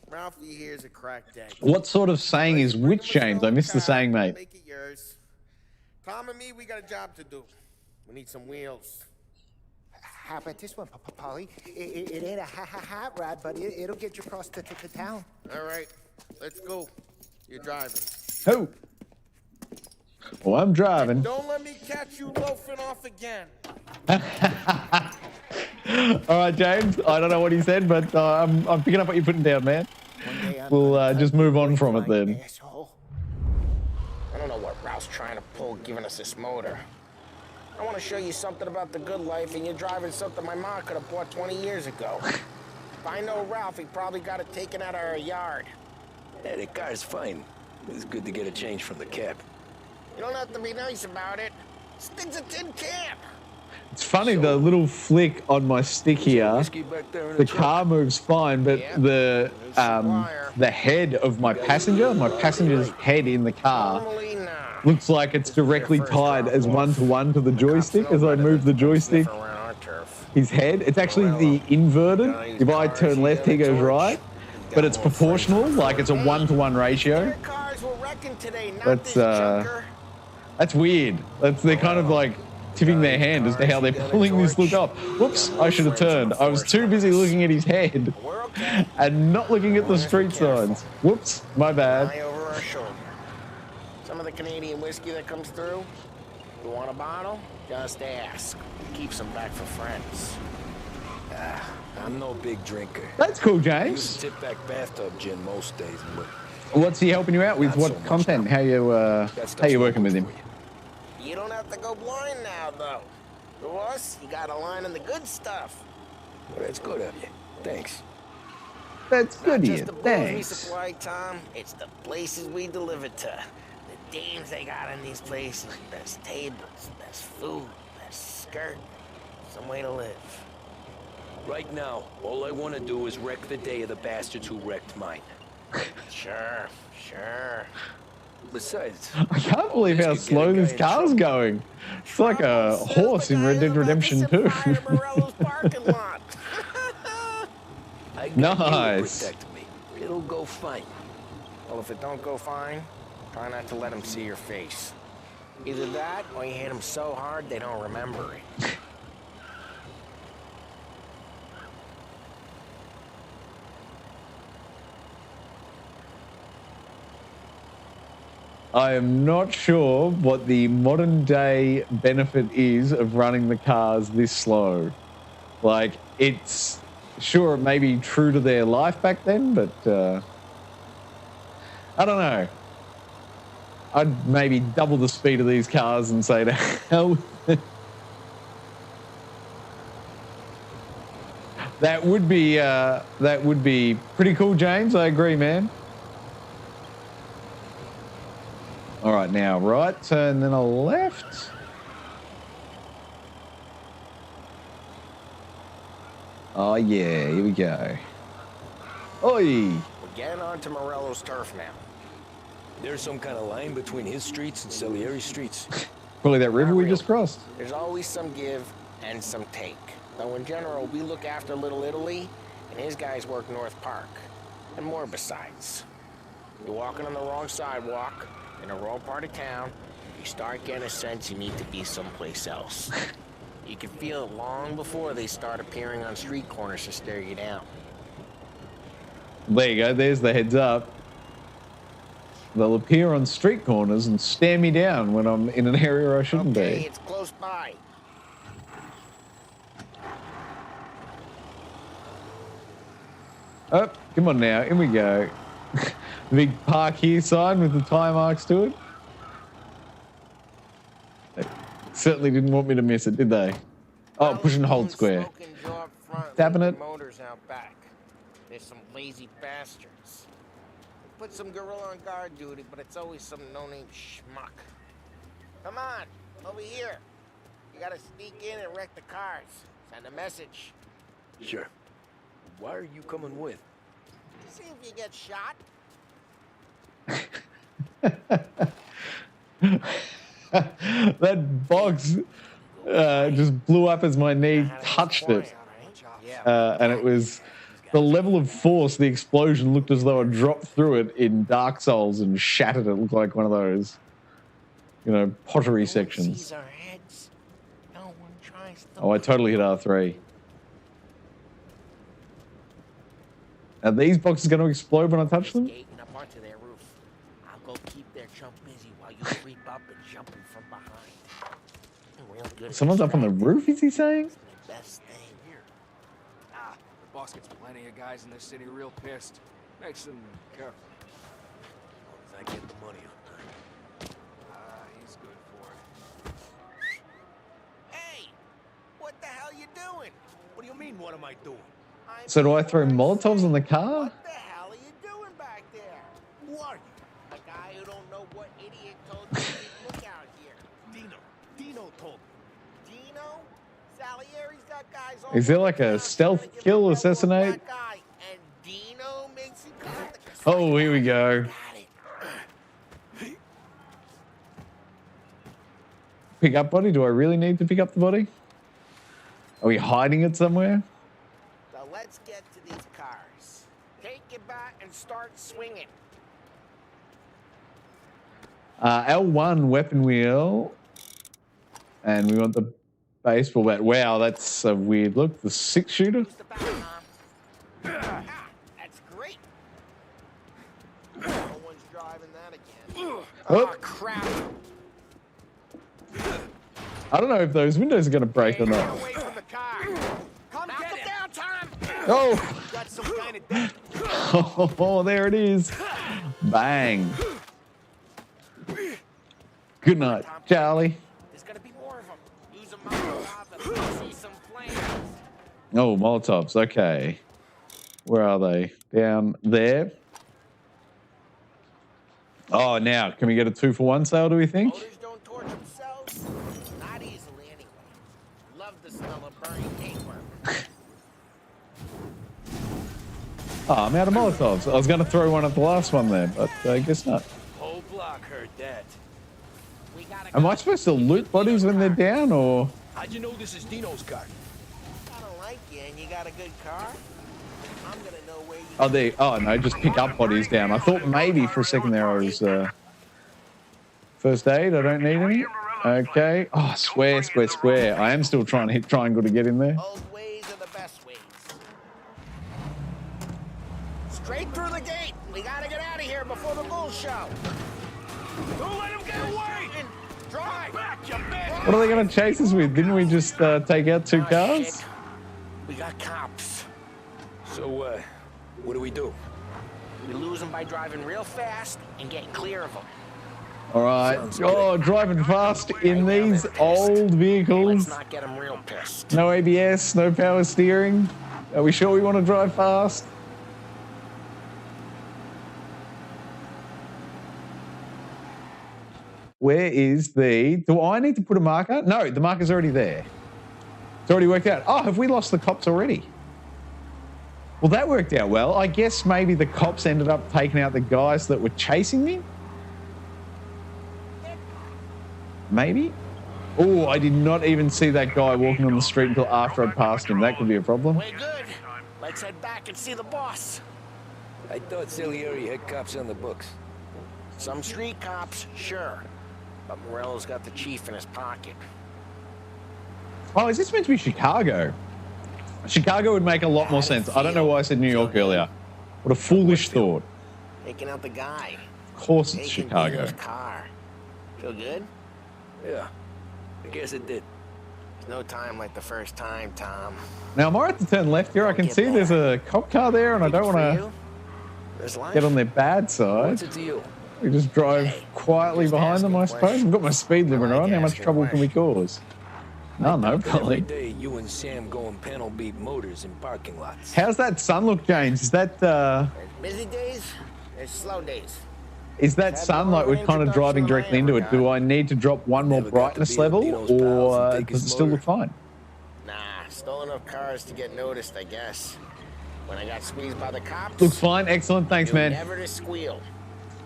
Ralphie here's a cracked egg. What sort of saying is which, James? I missed the saying, mate. Make it yours. Tom and me, we got a job to do. We need some wheels. How about this one, Polly? It ain't a hot rod, but it'll get you across to town. All right, let's go. You're driving. Oh. Well, I'm driving. And don't let me catch you loafing off again. All right, James. I don't know what he said, but I'm picking up what you're putting down, man. We'll just move on from it then. I don't know what Ralph's trying to pull giving us this motor. I want to show you something about the good life, and you're driving something my mom could have bought 20 years ago. If I know Ralph, he probably got it taken out of our yard. Yeah, the car's fine. It's good to get a change from the cab. You don't have to be nice about it. This thing's a tin can. It's funny, the little flick on my stick here, the car moves fine, but the head of my passenger's head in the car looks like it's directly tied as one-to-one to the joystick. As I move the joystick, his head, it's actually the inverted. If I turn left, he goes right, but it's proportional, like it's a one-to-one ratio. That's weird. They're kind of like tipping their hand as to how they're pulling this look up. Whoops, I should have turned. I was too busy looking at his head and not looking at the street signs. Whoops, my bad. Over our shoulder. Some of the Canadian whiskey that comes through. You want a bottle? Just ask. Keeps them back for friends. I'm no big drinker. That's cool, I James. use a tip-back bathtub gin most days, but what's he helping you out with? What content? How you working with him? You don't have to go blind now, though. To us, you got a line on the good stuff. Well, that's good of you. Thanks. That's good of you. Just the booze we Thanks. supply, Tom. It's the places we deliver to. The dames they got in these places. Best tables, best food, best skirt. Some way to live. Right now, all I want to do is wreck the day of the bastards who wrecked mine. Sure. Besides, I can't believe how slow this car's going. It's like a horse in Red Dead Redemption 2. Nice. Protect me. It'll go fine. Well, if it don't go fine, try not to let them see your face. Either that, or you hit them so hard they don't remember it. I am not sure what the modern day benefit is of running the cars this slow. Like, it's sure it may be true to their life back then, but I don't know. I'd maybe double the speed of these cars and say to hell with it. That would be pretty cool, James. I agree, man. All right, now right turn, then a left. Oh yeah, here we go. Oi! We're getting onto Morello's turf now. There's some kind of line between his streets and Salieri streets. Probably that river we just crossed. There's always some give and some take. Though in general, we look after Little Italy, and his guys work North Park. And more besides. You're walking on the wrong sidewalk, in a rural part of town, you start getting a sense you need to be someplace else. You can feel it long before they start appearing on street corners to stare you down. There you go, there's the heads up. They'll appear on street corners and stare me down when I'm in an area I shouldn't be. It's close by. Oh, come on now, in we go. The big park here sign with the tire marks to it. They certainly didn't want me to miss it, did they? Oh, push and hold square. front, tapping leave it. the motors out back. There's some lazy bastards. Put some gorilla on guard duty, but it's always some no-name schmuck. Come on, over here. You gotta sneak in and wreck the cars. Send a message. Sure. Why are you coming with? See if you get shot. That box just blew up as my knee touched it. And it was the level of force, the explosion looked as though it dropped through it in Dark Souls and shattered it. It looked like one of those, you know, pottery sections. Oh, I totally hit R3. Are these boxes going to explode when I touch them? Up onto their roof. I'll go keep their chump busy while you creep up and jump him from behind. Real good. Someone's up on the roof, is he saying? Best thing here. The boss gets plenty of guys in this city real pissed. Makes them careful. As I get the money on time. He's good for it. Hey! What the hell you doing? What do you mean, what am I doing? So do I throw Molotovs on the car? What the hell are you doing back there? Who are you? A guy who don't know what idiot told you to keep lookout here. Dino told me. Dino? Salieri's got guys all Is there like a stealth kill, assassinate? And Dino makes you cut the Oh, here we go. Pick up body? Do I really need to pick up the body? Are we hiding it somewhere? So let's get to these cars. Take it back and start swinging. L1 weapon wheel. And we want the baseball bat. Wow, that's a weird look. The 6-shooter. That's great. No one's driving that again. Oh, crap. I don't know if those windows are going to break or not. Away from the car. Come knock him down, Tom. Oh. Got some kind of death. Oh, there it is. Bang. Good night, Charlie. There's gonna be more of them. Use a Molotov and see some flames. Oh, Molotovs. Okay. Where are they? Down there. Oh, now, can we get a 2-for-1 sale, do we think? Motors don't torch themselves. Not easily, anyway. Love the smell of burning paper. Oh, I'm out of Molotovs. I was going to throw one at the last one there, but I guess not. Whole block heard that. Am I supposed to loot bodies when they're down, or? How'd you know this is Dino's car? I don't like you, and you got a good car. I'm gonna know where you. Oh, they. Oh no, just pick up bodies down. I thought maybe for a second there I was first aid. I don't need any. Okay. Oh, square, square, square. I am still trying to hit triangle to get in there. Old ways are the best ways. Straight through the gate. We gotta get out of here before the bull show. Don't let him get away. Drive back, you bitch. What are they going to chase us with? Didn't we just take out 2 cars? Shit. We got cops. So, what do we do? We lose them by driving real fast and getting clear of them. All right. Oh, driving fast in these old vehicles. Let's not get them real pissed. No ABS, no power steering. Are we sure we want to drive fast? Where is the... Do I need to put a marker? No, the marker's already there. It's already worked out. Oh, have we lost the cops already? Well, that worked out well. I guess maybe the cops ended up taking out the guys that were chasing me? Maybe? Oh, I did not even see that guy walking on the street until after I passed him. That could be a problem. We're good. Let's head back and see the boss. I thought Salieri had cops on the books. Some street cops, sure. But Morello's got the chief in his pocket. Oh, is this meant to be Chicago? Chicago would make a lot more sense. I don't know why I said New York earlier. What a foolish thought. Taking out the guy. Of course it's Chicago. Car. Feel good? Yeah, I guess it did. There's no time like the first time, Tom. Now, am I right to turn left here? I can see there's a cop car there, and I don't want to get on their bad side. What's the deal? We just drive quietly behind them, I suppose. We've got my speed limit on. How much trouble can we cause? Oh, no, Every probably. day, you and Sam go and panel beat motors in parking lots. How's that sun look, James? Is that There's busy days, there's slow days. sun like we're kind of driving directly into it? Do I need to drop one more brightness level, or does it still look fine? Nah, stole enough cars to get noticed, I guess. When I got squeezed by the cops, Looks fine. Excellent. Thanks, man. never to squeal.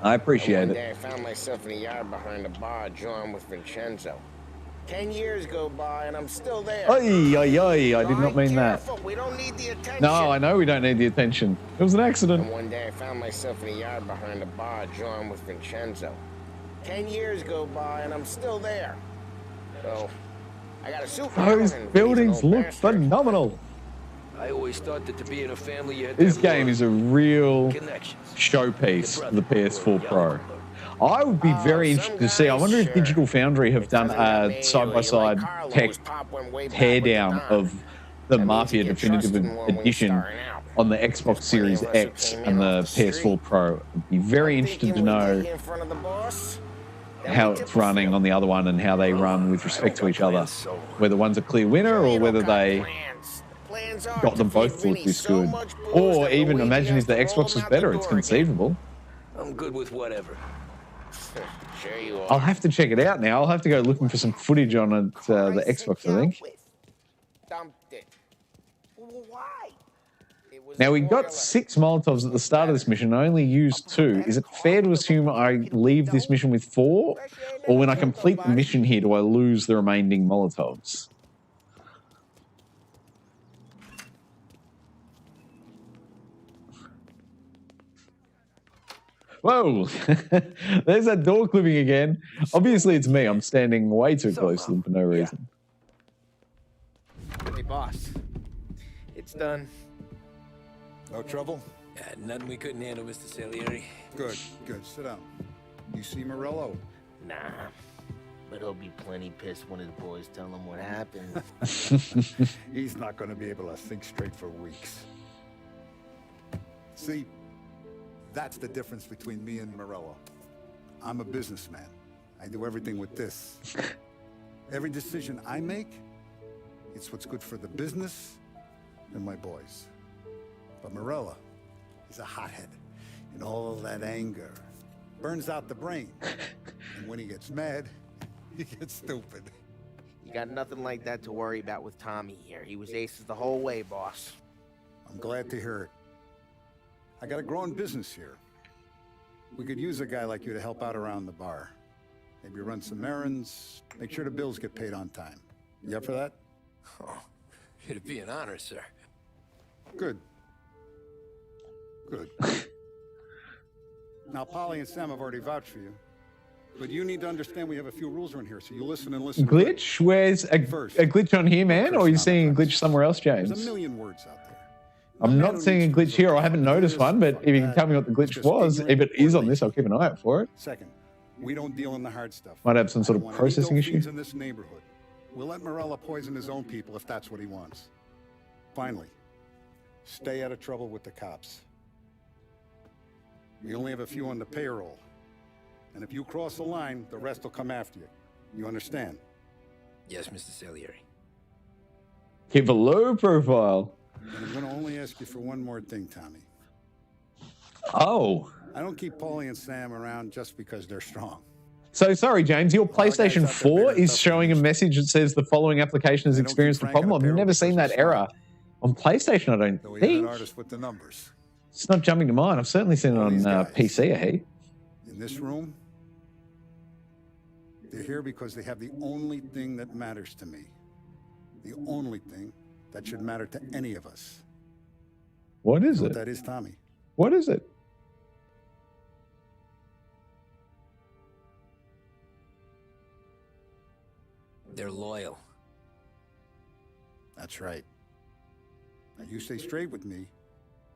I appreciate One it. day I found myself in a yard behind a bar, drawing with Vincenzo. 10 years go by and I'm still there. Oy, oy, oy. I did not mean that. Careful, we don't need the attention. No, I know we don't need the attention. It was an accident. And one day I found myself in a yard behind a bar, drawing with Vincenzo. 10 years go by and I'm still there. So, I got a suit. Those buildings look phenomenal. I always thought that to be in a family, you had This to have game more is a real connections. showpiece for the PS4 Pro. I would be very interested to see. I wonder if Digital Foundry have done a side-by-side tech teardown of the Mafia Definitive Edition on the Xbox Series X and the PS4 Pro. I'd be very interested to know how it's running on the other one and how they run with respect to each other. Whether one's a clear winner or whether they got them both to look this good. Or even imagine if the Xbox was better. It's conceivable. I'm good with whatever. Sure you are. I'll have to check it out now. I'll have to go looking for some footage on it, the Xbox, I think. Dumped it. Why? Now, we got 6 Molotovs at the start of this mission. I only used 2. Is it fair to assume I leave this mission with 4? Or when I complete the mission here, do I lose the remaining Molotovs? Whoa, there's that door clipping again. Obviously, it's me. I'm standing way too close to them for no reason. Hey, boss. It's done. No trouble? Nothing we couldn't handle, Mr. Salieri. Good, good. Sit down. You see Morello? Nah. But he'll be plenty pissed when his boys tell him what happened. He's not going to be able to think straight for weeks. See? That's the difference between me and Morello. I'm a businessman. I do everything with this. Every decision I make, it's what's good for the business and my boys. But Morello, he's a hothead. And all of that anger burns out the brain. And when he gets mad, he gets stupid. You got nothing like that to worry about with Tommy here. He was aces the whole way, boss. I'm glad to hear it. I got a growing business here. We could use a guy like you to help out around the bar. Maybe run some errands, make sure the bills get paid on time. You up for that? Oh, it'd be an honor, sir. Good. Good. Now, Polly and Sam have already vouched for you. But you need to understand we have a few rules around here, so you listen and listen. Glitch? Where's a glitch on here, man? Or are you seeing a glitch somewhere else, James? There's a million words out there. I'm not seeing a glitch here. I haven't noticed one, but if you can tell me what the glitch was, if it is on this, I'll keep an eye out for it. Second, we don't deal in the hard stuff. Might have some sort of processing issue. In this neighborhood. We'll let Morello poison his own people if that's what he wants. Finally, stay out of trouble with the cops. We only have a few on the payroll. And if you cross the line, the rest will come after you. You understand? Yes, Mr. Salieri. Keep a low profile. And I'm going to only ask you for one more thing, Tommy. Oh. I don't keep Paulie and Sam around just because they're strong. So, sorry, James, your PlayStation 4 is showing a message that says the following application has experienced a problem. I've never seen that error on PlayStation, I don't think. An artist with the numbers. It's not jumping to mind. I've certainly seen it on PC a heap. In this room, they're here because they have the only thing that matters to me. The only thing that should matter to any of us. What is What it? that is, Tommy. What is it? They're loyal. That's right. Now, you stay straight with me,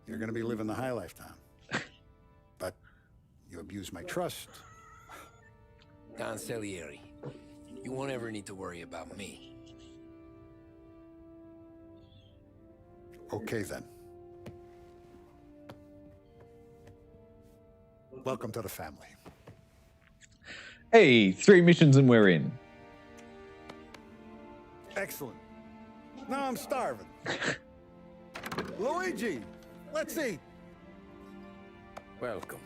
you're going to be living the high lifetime. But you abuse my trust. Don Salieri, you won't ever need to worry about me. Okay, then. Welcome to the family. Hey, 3 missions and we're in. Excellent. Now I'm starving. Luigi, let's eat. Welcome.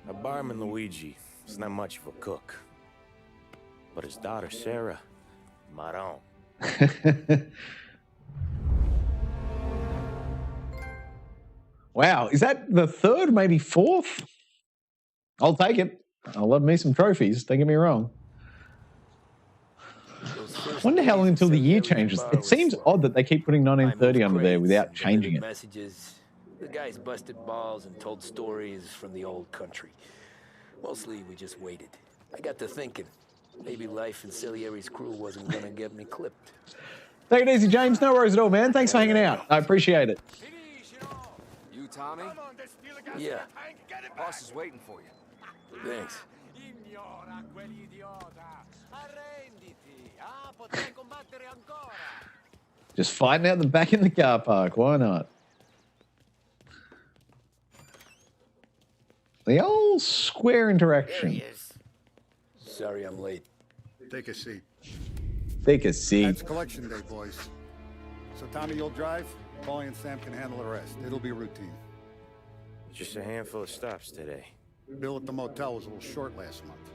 A barman Luigi is not much of a cook. But his daughter Sarah, Maron. Wow, is that the third, maybe fourth? I'll take it. I'll love me some trophies, don't get me wrong. I wonder how long until the year changes. It seems odd that they keep putting 1930 under there without changing it. Messages. The guys busted balls and told stories from the old country. Mostly we just waited. I got to thinking, maybe life in Salieri's crew wasn't gonna get me clipped. Take it easy, James. No worries at all, man. Thanks for hanging out. I appreciate it. You, Tommy? Yeah. Boss is waiting for you. Thanks. Just fighting out the back in the car park. Why not? The old square interaction. Sorry I'm late. Take a seat. Take a seat. It's collection day, boys. So Tommy, you'll drive. Paulie and Sam can handle the rest. It'll be routine. Just a handful of stops today. Bill at the motel was a little short last month.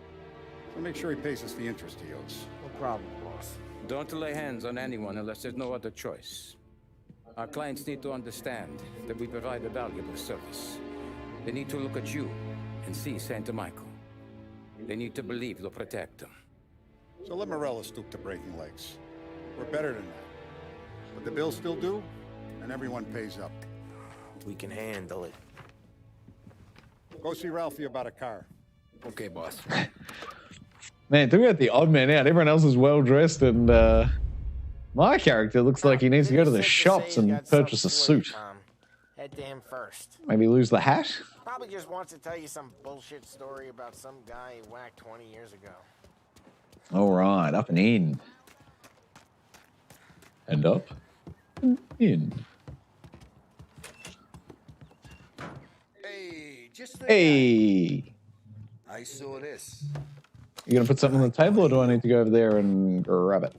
So make sure he pays us the interest he owes. No problem, boss. Don't lay hands on anyone unless there's no other choice. Our clients need to understand that we provide a valuable service. They need to look at you and see Santa Michael. They need to believe you'll protect them. So let Morella stoop to breaking legs. We're better than that. But the bill's still due, and everyone pays up. We can handle it. Go see Ralphie about a car. Okay, boss. Man, talking about the odd man out. Everyone else is well dressed, and my character looks like he needs to go to the shops and purchase a suit. Head to him first. Maybe lose the hat. Probably just wants to tell you some bullshit story about some guy he whacked 20 years ago. All right, up and in. And up and in. Hey, just Hey. I saw this. You gonna put something on the table, or do I need to go over there and grab it?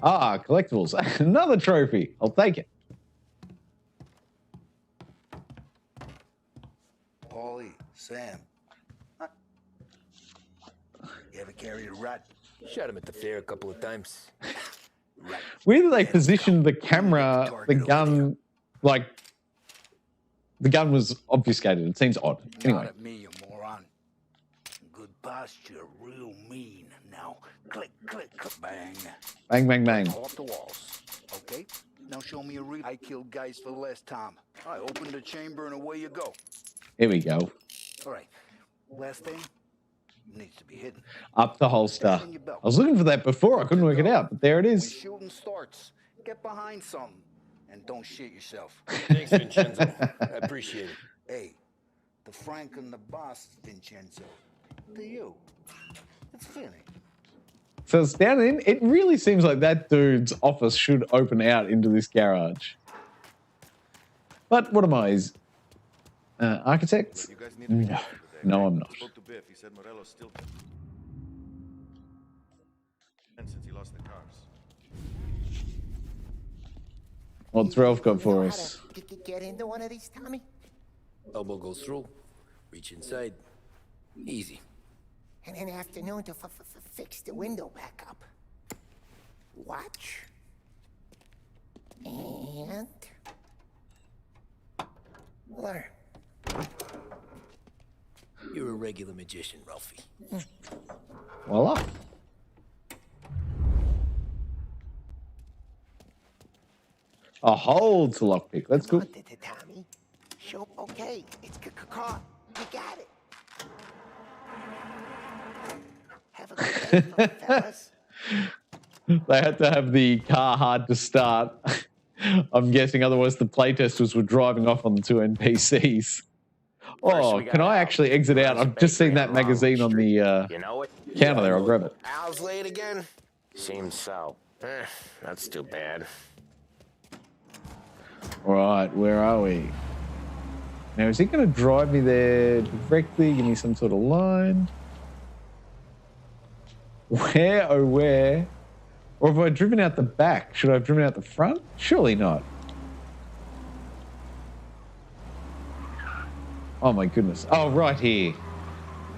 Ah, collectibles. Another trophy. I'll take it. Paulie, Sam. Huh? You ever carried a rat? Shot him at the fair a couple of times. Where do they position the camera, the gun, like, the gun was obfuscated. It seems odd. Anyway. Not at me, you moron. Good posture, real mean. Now, click, click, bang. Bang, bang, bang. Off the walls. Okay? Now show me a read. I killed guys for the last time. I opened the chamber and away you go. Here we go. All right. Last thing needs to be hidden. Up the holster. I was looking for that before. I couldn't work it out, but there it When is. shooting starts, get behind something and don't shit yourself. Thanks, Vincenzo. I appreciate it. Hey, the Frank and the boss, Vincenzo. To you. It's finished. So it's down in. It really seems like that dude's office should open out into this garage. But what am I? Architect? No. No, I'm not. Spoke to Biff. He said Morello's still since he lost the cars. What's Ralph got for us? Get into one of these, Tommy? Elbow goes through. Reach inside. Easy. And an afternoon to fix the window back up. Watch. And... learn. You're a regular magician, Ralphie. Voila. A hold to lockpick. That's cool. Tommy. Show, okay. It's caught. You got it. Have a good day, fellas. They had to have the car hard to start. I'm guessing otherwise the playtesters were driving off on the two NPCs. Oh, can I actually exit out? I've just seen that magazine on the counter there. I'll grab it. Al's late again? Seems so. That's too bad. All right, where are we? Now, is he going to drive me there directly? Give me some sort of line? Where, oh where? Or have I driven out the back? Should I have driven out the front? Surely not. Oh my goodness. Oh, right here.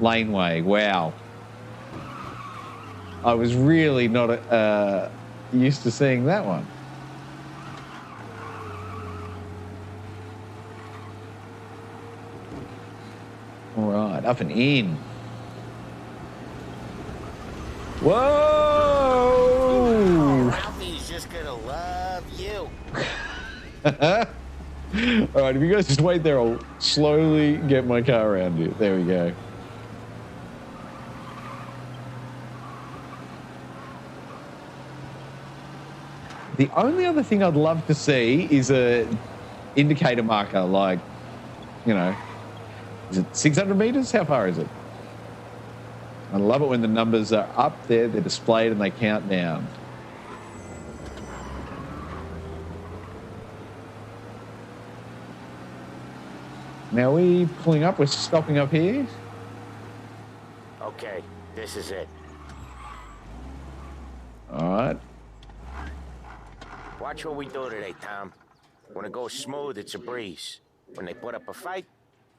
Laneway. Wow. I was really not used to seeing that one. All right, up and in. Whoa! Ralphie's just gonna love you. All right, if you guys just wait there, I'll slowly get my car around you. There we go. The only other thing I'd love to see is a indicator marker, like, you know, is it 600 meters? How far is it? I love it when the numbers are up there, they're displayed, and they count down. Now are we pulling up? We're stopping up here. Okay, this is it. All right. Watch what we do today, Tom. When it goes smooth, it's a breeze. When they put up a fight,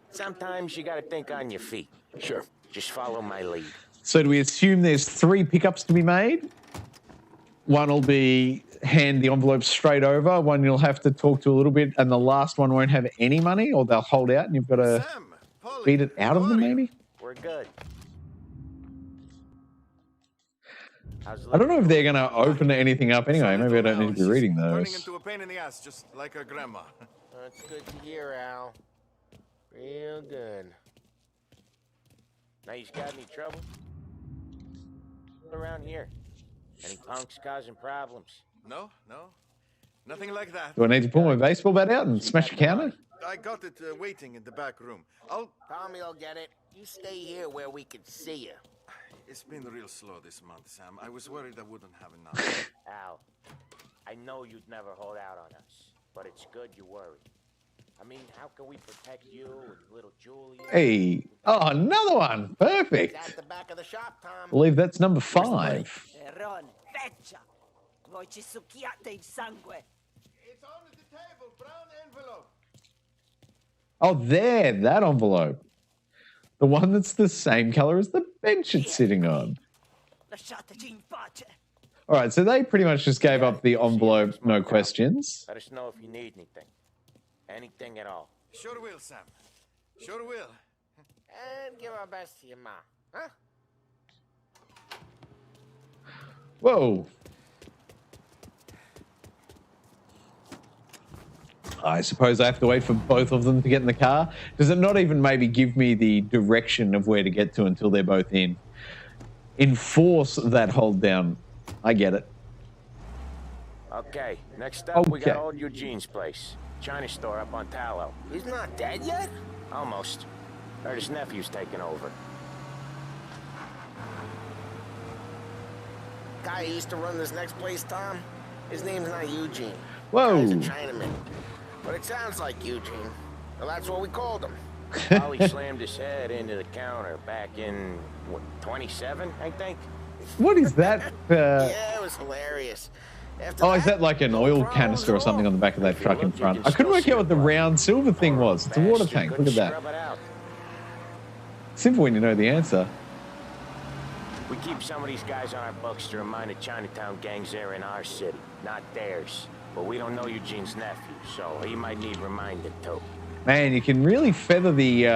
sometimes you gotta think on your feet. Sure. Just follow my lead. So do we assume there's 3 pickups to be made? One will be hand the envelope straight over, one you'll have to talk to a little bit, and the last one won't have any money, or they'll hold out and you've got to beat it out of them, maybe? We're good. I don't know if they're going to open anything up anyway. Maybe I don't need to be reading Turning those. into a pain in the ass, just like her grandma. That's good to hear, Al. Real good. Now, you got any trouble? Around here? Any punks causing problems? No. Nothing like that. Do I need to pull my baseball bat out and smash a counter? I got it waiting in the back room. Tommy will get it. You stay here where we can see you. It's been real slow this month, Sam. I was worried I wouldn't have enough. Al, I know you'd never hold out on us, but it's good you worry. I mean, how can we protect you and little Julia? Hey. Oh, another one. Perfect. It's at the back of the shop, Tom. I believe that's number 5. Errone, feccia. Voi ci succhiate il sangue. It's on the table, brown envelope. Oh, there. That envelope. The one that's the same color as the bench it's sitting on. Lasciateci in pace. All right, so they pretty much just gave up the envelope, no questions. Let us know if you need anything. Anything at all. Sure will, Sam. Sure will. And give our best to your ma, huh? Whoa. I suppose I have to wait for both of them to get in the car. Does it not even maybe give me the direction of where to get to until they're both in? Enforce that hold down. I get it. Okay, next up we got old Eugene's place. China store up on Tallow. He's not dead yet? Almost. Heard his nephew's taking over. Guy who used to run this next place, Tom? His name's not Eugene. Whoa. He's a Chinaman. But it sounds like Eugene. Well, that's what we called him. Ollie slammed his head into the counter back in, what, 27, I think? What is that? Yeah, it was hilarious. Oh, is that like an oil canister or something on the back of that truck in front? I couldn't work out what the round silver thing was. It's a water tank. Look at that. Simple when you know the answer. We keep some of these guys on our books to remind the Chinatown gangs they're in our city, not theirs. But we don't know Eugene's nephew, so he might need reminding too. Man, you can really feather the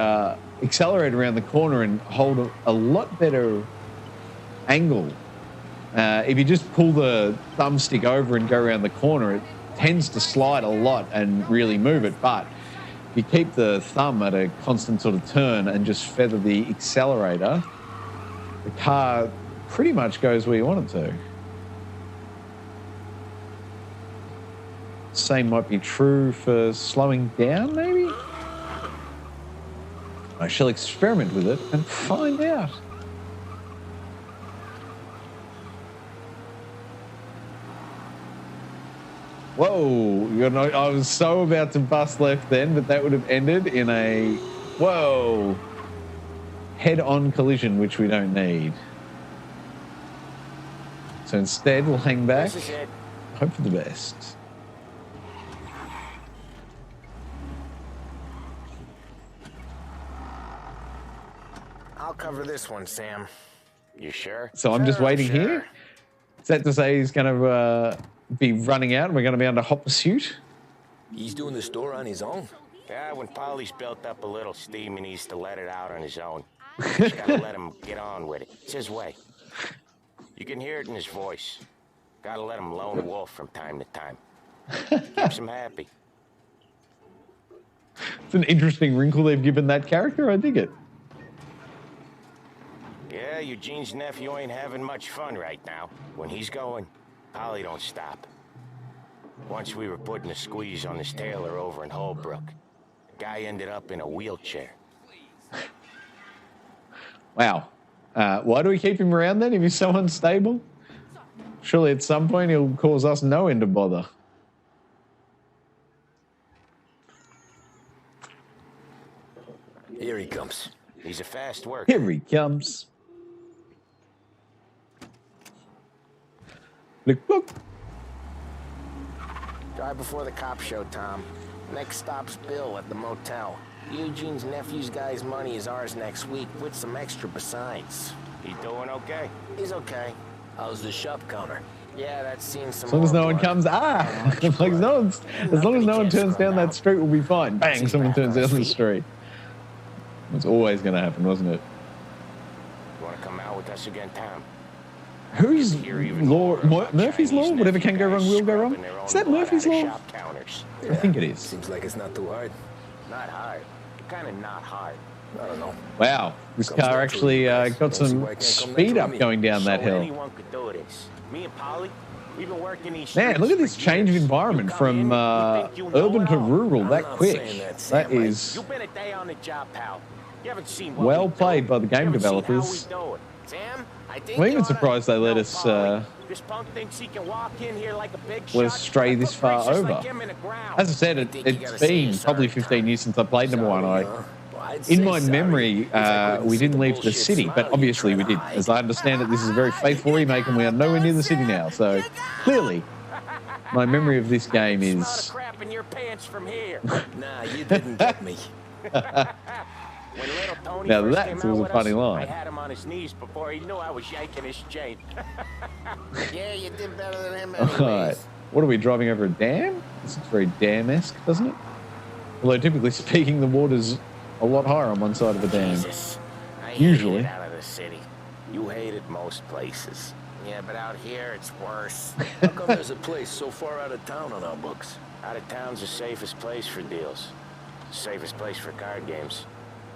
accelerator around the corner and hold a lot better angle. If you just pull the thumbstick over and go around the corner, it tends to slide a lot and really move it. But if you keep the thumb at a constant sort of turn and just feather the accelerator, the car pretty much goes where you want it to. Same might be true for slowing down, maybe? I shall experiment with it and find out. Whoa, you know, I was so about to bust left then, but that would have ended in a, whoa, head-on collision, which we don't need. So instead, we'll hang back, This is it. hope for the best. I'll cover this one, Sam. You sure? So I'm just waiting here. Is that to say he's going to be running out and we're going to be under hot pursuit? He's doing the store on his own. Yeah, when Polly's built up a little steam, he needs to let it out on his own. Just gotta let him get on with it. It's his way. You can hear it in his voice. Gotta let him lone wolf from time to time. Keeps him happy. It's an interesting wrinkle they've given that character. I dig it. Yeah, Eugene's nephew ain't having much fun right now. When he's going, Polly don't stop. Once we were putting a squeeze on this tailor over in Holbrook. The guy ended up in a wheelchair. Wow. Why do we keep him around then if he's so unstable? Surely at some point he'll cause us no end of bother. Here he comes. He's a fast worker. Here he comes. Look, look. Drive before the cop show, Tom. Next stop's Bill at the motel. Eugene's nephew's guy's money is ours next week, with some extra besides. He doing okay? He's okay. How's the shop counter? Yeah, that's seen some. As long as no one blood. comes, as long as no one turns down that street, we'll be fine. Bang! Someone turns down the street. It was always going to happen, wasn't it? You want to come out with us again, Tom? Who's law? Murphy's law? Whatever can go wrong will go wrong. Is that Murphy's law? I think it is. Seems like it's not too hard. Not hard. Kind of not hard. I don't know. Wow, this car actually got some speed up going down that hill. Anyone could do this. Me and Polly, we've been working these. Man, look at this change of environment from urban to rural that quick. That is You've been a day on the job, pal. You haven't seen well played by the game developers. Sam, I'm even surprised they let us this punk thinks he can walk in here like a big let us stray this far over. As I said, it's been probably 15 years since I played number one. In my memory, we didn't leave the city, but obviously we did. As I understand it, this is a very faithful remake, and we are nowhere near the city now. So clearly, my memory of this game is. Crap in your pants from here. Nah, you didn't get me. When little Tony Now first that came was out a with funny us, line. I had him on his knees before he knew I was yanking his chain. Yeah, you did better than him anyways. Alright, what are we driving over a dam? This looks very dam-esque, doesn't it? Although typically speaking, the water's a lot higher on one side of a dam. Jesus. I Usually. hate it out of the city. You hate it most places. Yeah, but out here it's worse. How come there's a place so far out of town on our books? Out of town's the safest place for deals. Safest place for card games.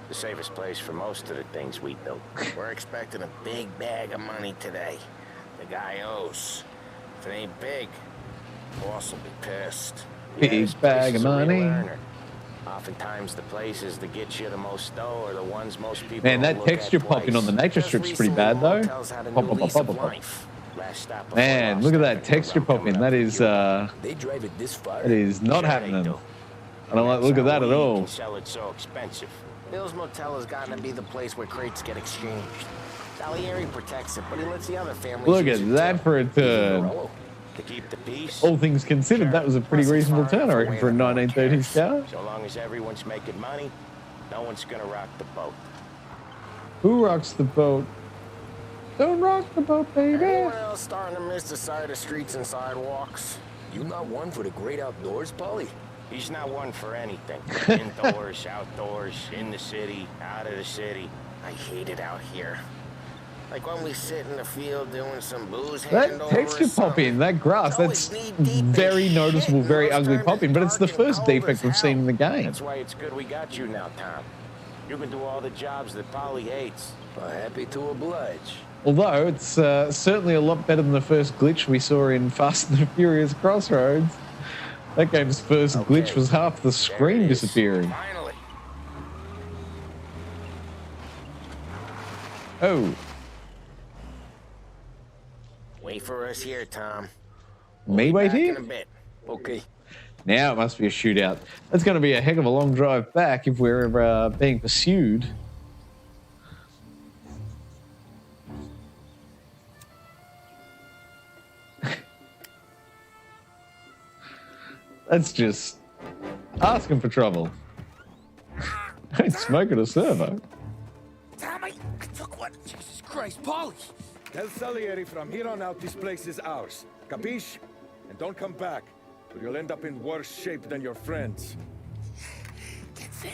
The safest place for most of the things we do. We're expecting a big bag of money today. The guy owes. If it ain't big, boss will be pissed. Big bag of money. Oftentimes the places that get you the most dough are the ones most people Man, that don't look texture at popping on the twice. nature strip's pretty bad though. Pop, pop, pop, pop, pop. Last stop before Man, last look at stop that and texture you're popping. That is They drive it this far. that is not Sure they happening. do. I don't like look at that at You all. can sell it so expensive. Bill's Motel has gotten to be the place where crates get exchanged. Salieri protects it, but he lets the other families Look use at it that too. for a turn. To keep the peace. All things considered, that was a pretty reasonable turn, I reckon, for a 1930s car. So long as everyone's making money, no one's gonna rock the boat. Who rocks the boat? Don't rock the boat, baby. Anyone else starting to miss the side of streets and sidewalks? You not one for the great outdoors, Polly? He's not one for anything. Indoors, outdoors, in the city, out of the city. I hate it out here. Like when we sit in the field doing some booze. That texture popping, that grass, that's very noticeable, very ugly popping, but it's the first defect we've seen in the game. That's why it's good we got you now, Tom. You can do all the jobs that Polly hates. Happy to oblige. Although it's certainly a lot better than the first glitch we saw in Fast and the Furious Crossroads. That game's first glitch was half the screen disappearing. Finally. Oh. Wait for us here, Tom. Me wait here? In a bit. Okay. Now it must be a shootout. That's going to be a heck of a long drive back if we're being pursued. That's just asking for trouble. Don't smoke at a servo. Tommy, I took one. Jesus Christ, Paulie. Tell Salieri from here on out this place is ours. Capiche? And don't come back, or you'll end up in worse shape than your friends. Get Sam.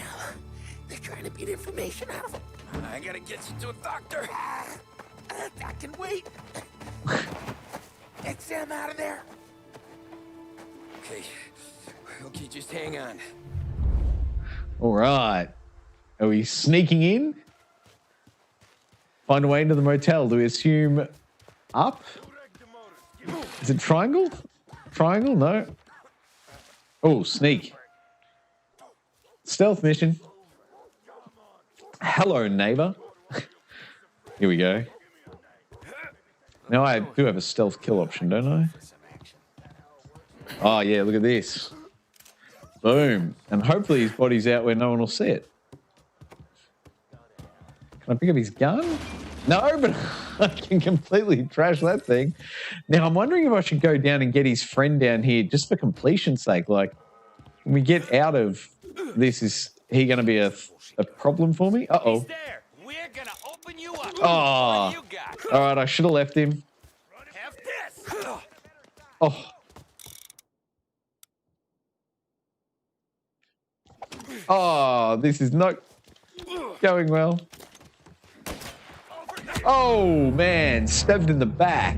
They're trying to beat information out of him. I gotta get you to a doctor. I can wait. Get Sam out of there. Okay, just hang on. All right. Are we sneaking in? Find a way into the motel. Do we assume up? Is it triangle? Triangle? No. Oh, sneak. Stealth mission. Hello, neighbor. Here we go. Now I do have a stealth kill option, don't I? Oh, yeah, look at this. Boom. And hopefully his body's out where no one will see it. Can I pick up his gun? No, but I can completely trash that thing. Now, I'm wondering if I should go down and get his friend down here just for completion's sake. Like, when we get out of this, is he going to be a problem for me? Uh-oh. We're gonna open you up. Oh. All right, I should have left him. Have this. Oh. Oh, this is not going well. Oh, man. Stabbed in the back.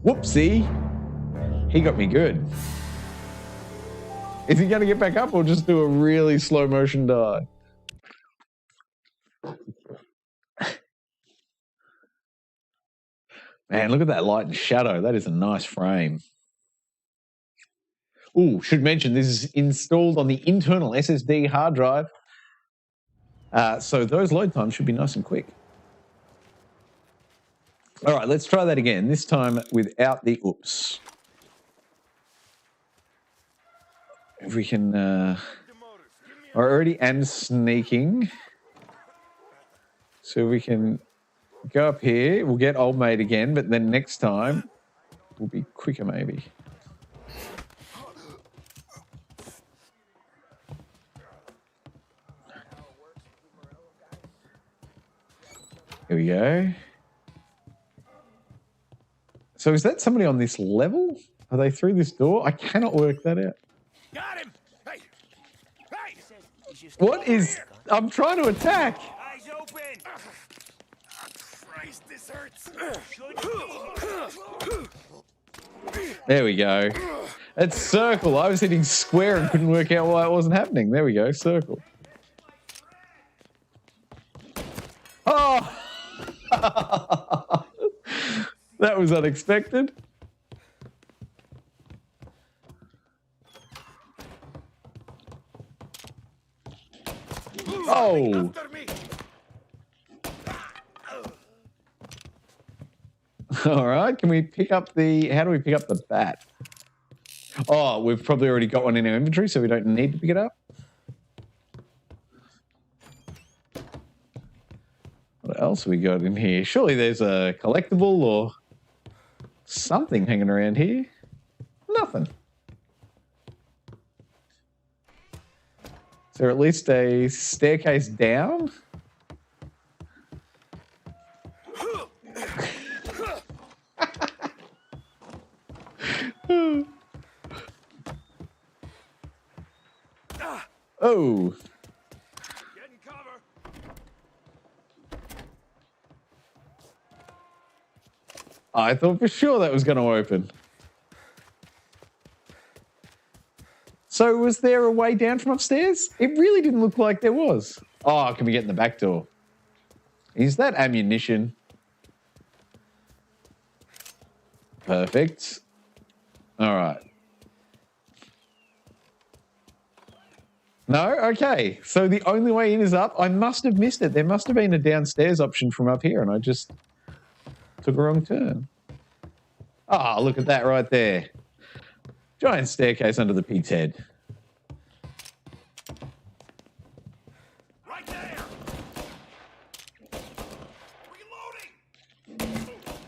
Whoopsie. He got me good. Is he going to get back up or just do a really slow motion die? Man, look at that light and shadow. That is a nice frame. Ooh, should mention this is installed on the internal SSD hard drive. So those load times should be nice and quick. All right, let's try that again. This time without the oops. If we can... I already am sneaking. So we can go up here. We'll get old mate again, but then next time we'll be quicker maybe. Here we go. So is that somebody on this level? Are they through this door? I cannot work that out. Got him. Hey. What is... I'm trying to attack. Eyes open. Christ, this hurts. There we go. It's circle. I was hitting square and couldn't work out why it wasn't happening. There we go. Circle. Oh! That was unexpected. Oh! All right, can we pick up the... How do we pick up the bat? Oh, we've probably already got one in our inventory, so we don't need to pick it up. What else have we got in here? Surely there's a collectible or something hanging around here. Nothing. Is there at least a staircase down? Oh. I thought for sure that was going to open. So was there a way down from upstairs? It really didn't look like there was. Oh, can we get in the back door? Is that ammunition? Perfect. All right. No? Okay. So the only way in is up. I must have missed it. There must have been a downstairs option from up here and I just took a wrong turn. Ah, oh, look at that right there. Giant staircase under the pig's head. Right there.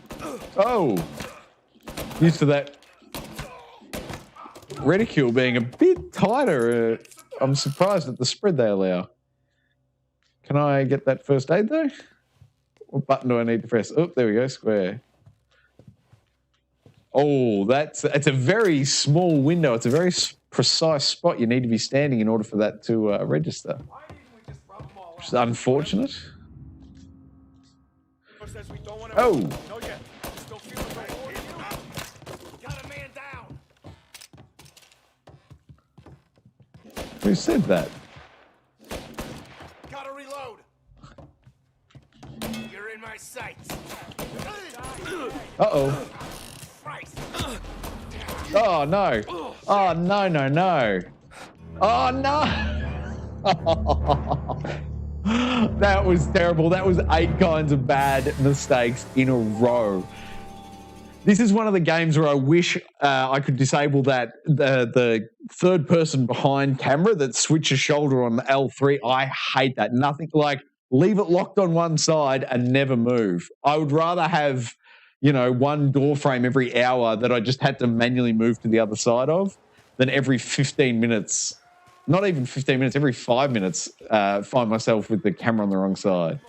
Reloading. Oh. Used to that. reticule being a bit tighter. I'm surprised at the spread they allow. Can I get that first aid though? What button do I need to press? Oh, there we go, square. Oh, it's a very small window. It's a very precise spot you need to be standing in order for that to register. Which is unfortunate. Oh. Who said that? Gotta reload. You're in my sights. Uh-oh. Oh, no. Oh, no, no, no. Oh, no. That was terrible. That was 8 kinds of bad mistakes in a row. This is one of the games where I wish I could disable that the third person behind camera that switches shoulder on the L3. I hate that. Nothing like leave it locked on one side and never move. I would rather have, you know, one door frame every hour that I just had to manually move to the other side of than every 15 minutes, not even 15 minutes, every 5 minutes, find myself with the camera on the wrong side.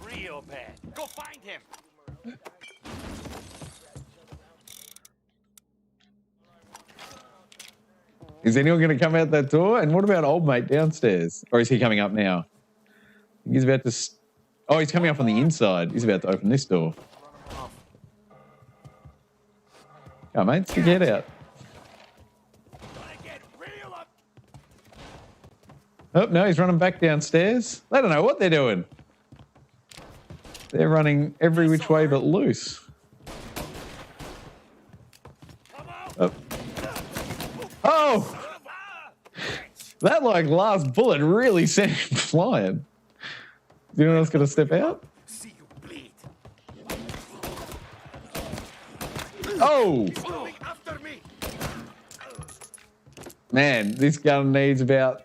Real bad. Go find him. Is anyone going to come out that door? And what about old mate downstairs? Or is he coming up now? He's about to... Oh, he's coming up on the inside. He's about to open this door. Come on, mate. Stick your head out. Oh, no, he's running back downstairs. They don't know what they're doing. They're running every which way but loose. Oh. Oh! That, like, last bullet really sent him flying. Is anyone else going to step out? Oh! Man, this gun needs about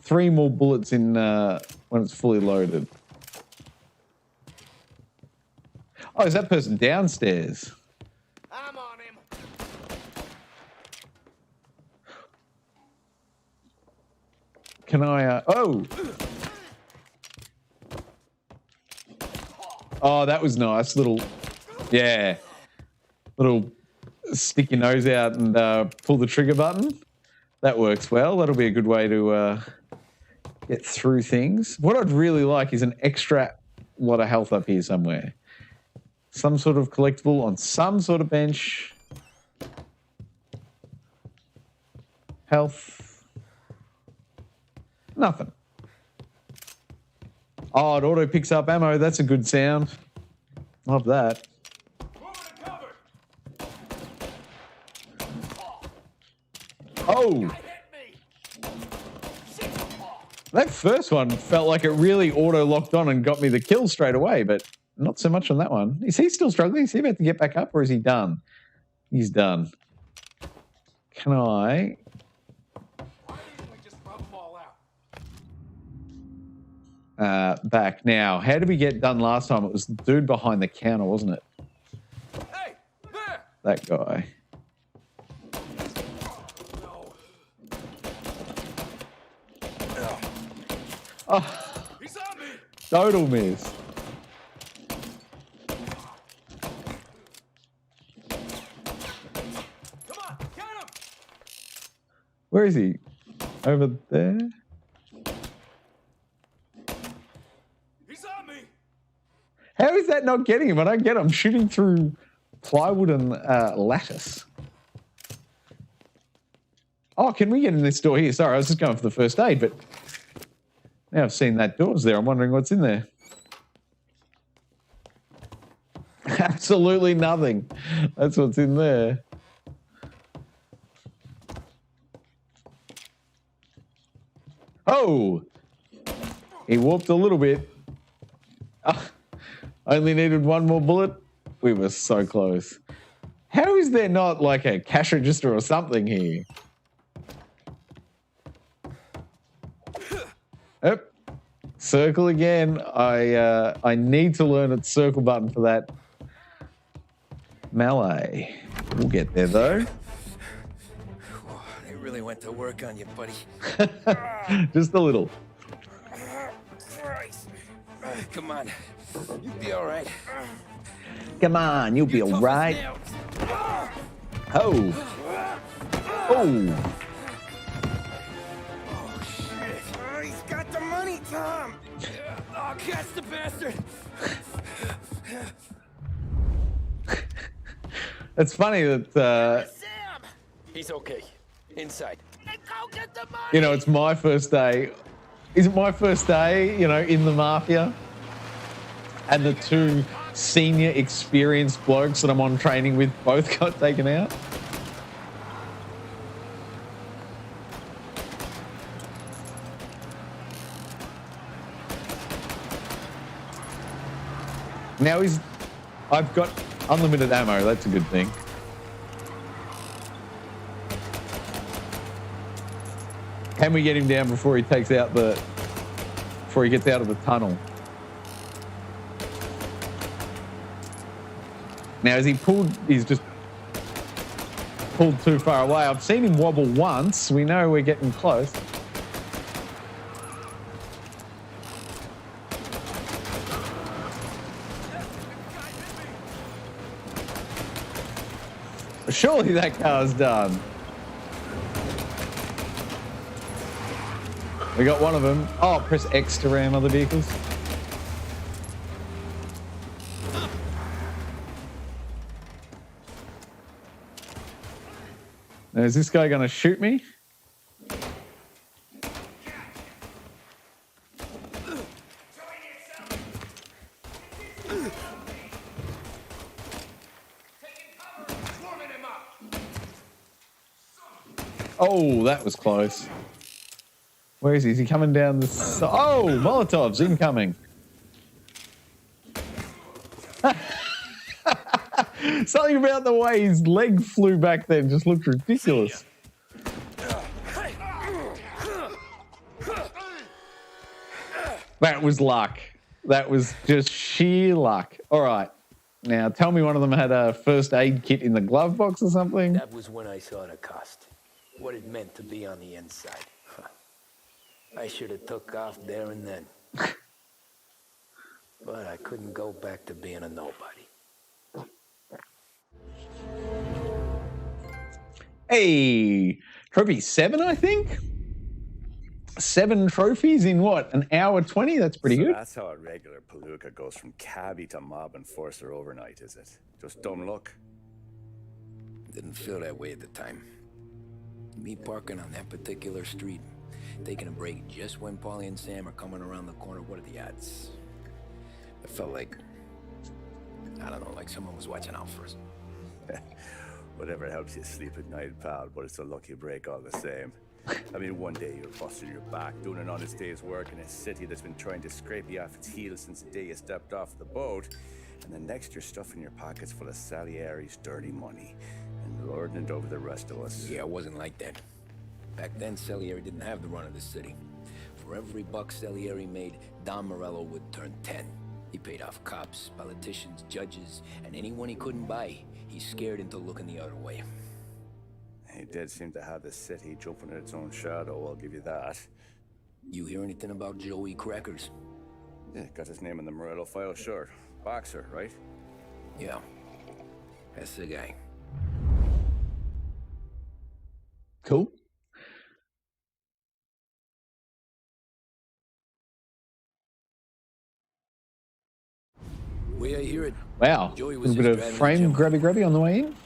3 more bullets in when it's fully loaded. Oh, is that person downstairs? I'm on him. Can I... Oh! Oh, that was nice. Little... Yeah. Little stick your nose out and pull the trigger button. That works well. That'll be a good way to get through things. What I'd really like is an extra lot of health up here somewhere. Some sort of collectible on some sort of bench. Health. Nothing. Oh, it auto picks up ammo. That's a good sound. Love that. Oh! That first one felt like it really auto-locked on and got me the kill straight away, but not so much on that one. Is he still struggling? Is he about to get back up, or is he done? He's done. Can I... back. Now, how did we get done last time? It was the dude behind the counter, wasn't it? Hey, there! That guy. Oh, total miss. Come on, get him! Where is he? Over there? He's on me! How is that not getting him? I don't get him. I'm shooting through plywood and lattice. Oh, can we get in this door here? Sorry, I was just going for the first aid, but now I've seen that door's there. I'm wondering what's in there. Absolutely nothing. That's what's in there. Oh! He warped a little bit. Only needed 1 more bullet. We were so close. How is there not like a cash register or something here? Yep. Circle again. I need to learn its circle button for that melee. We'll get there though. They really went to work on you, buddy. Just a little. Christ. Come on. You'll be all right. Come on, you'll be all right. Oh. Oh. He's got the money, Tom. Oh, catch the bastard. It's funny that Sam. He's okay. Inside. Go get the money. you know, it's my first day. Is it my first day, you know, in the Mafia? And the two senior experienced blokes that I'm on training with both got taken out. Now I've got unlimited ammo, that's a good thing. Can we get him down before he gets out of the tunnel? Now, he's just pulled too far away. I've seen him wobble once. We know we're getting close. Surely that car's done. We got one of them. Oh, press X to ram other vehicles. Now, is this guy going to shoot me? Oh, that was close. Where is he? Is he coming down the side? Oh, Molotovs incoming. Something about the way his leg flew back then just looked ridiculous. That was luck. That was just sheer luck. All right. Now, tell me one of them had a first aid kit in the glove box or something. That was when I saw the cost. What it meant to be on the inside. I should have took off there and then. But I couldn't go back to being a nobody. Hey, trophy 7, I think. 7 trophies in what? An hour 20? That's pretty good. That's how a regular palooka goes from cabbie to mob enforcer overnight, is it? Just dumb luck. Didn't feel that way at the time. Me parking on that particular street, taking a break just when Paulie and Sam are coming around the corner. What are the odds? I felt like, I don't know, like someone was watching out for us. Whatever helps you sleep at night, pal, but it's a lucky break all the same. I mean, one day you're busting your back, doing an honest day's work in a city that's been trying to scrape you off its heels since the day you stepped off the boat, and the next you're stuffing your pockets full of Salieri's dirty money and lording it over the rest of us. Yeah, it wasn't like that. Back then, Salieri didn't have the run of the city. For every buck Salieri made, Don Morello would turn 10. He paid off cops, politicians, judges, and anyone he couldn't buy, he scared into looking the other way. He did seem to have the city jumping at its own shadow, I'll give you that. You hear anything about Joey Crackers? Yeah, got his name in the Morello file, sure. Boxer, right? Yeah, that's the guy. Cool. Way I hear it. Wow. Joey A was little bit just of driving frame grabby on the way in.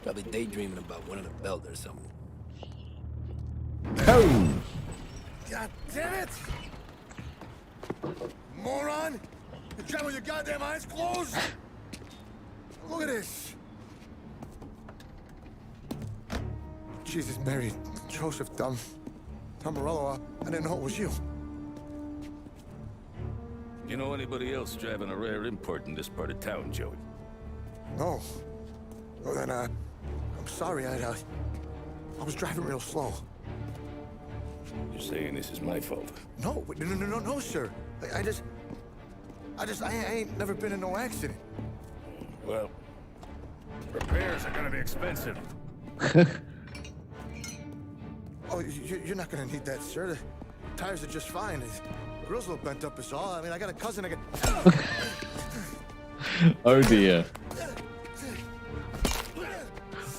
Probably daydreaming about winning a belt or something. Oh. God damn it! Moron! You driving with your goddamn eyes closed? Look at this! Jesus, Mary, Joseph, Tom Morello, I didn't know it was you. You know anybody else driving a rare import in this part of town, Joey? No. Well then, I'm sorry, I was driving real slow. You're saying this is my fault? No, no, sir. I ain't never been in no accident. Well, repairs are gonna be expensive. Oh, you're not gonna need that, sir. The tires are just fine. The grill's a little bent up is all. I mean, I got a cousin I can... Oh dear.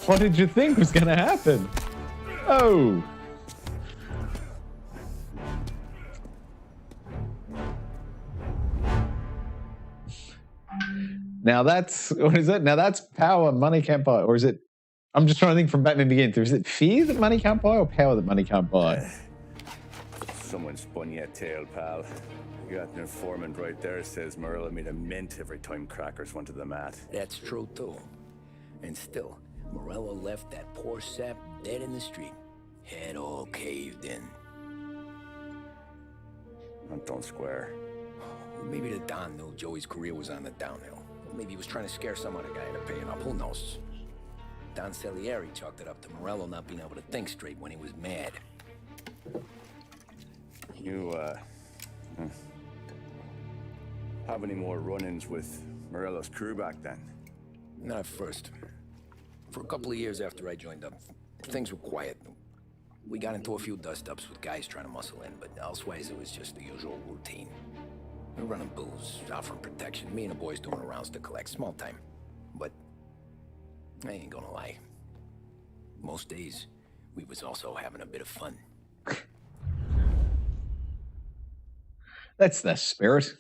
What did you think was gonna happen? Oh. Now that's, what is it? Now that's power money can't buy. Or is it, I'm just trying to think from Batman Begins. Is it fear that money can't buy or power that money can't buy? Someone spun you a tale, pal. You got an informant right there says Morello made a mint every time crackers went to the mat. That's true, too. And still, Morello left that poor sap dead in the street. Head all caved in. Don't square. Maybe the Don knew Joey's career was on the downhill. Maybe he was trying to scare some other guy into paying up. Who knows? Don Salieri chalked it up to Morello not being able to think straight when he was mad. You, have any more run-ins with Morello's crew back then? Not at first. For a couple of years after I joined up, things were quiet. We got into a few dust-ups with guys trying to muscle in, but elsewise it was just the usual routine. We were running booze, offering protection, me and the boys doing rounds to collect, small time. But I ain't gonna lie. Most days, we was also having a bit of fun. That's the spirit.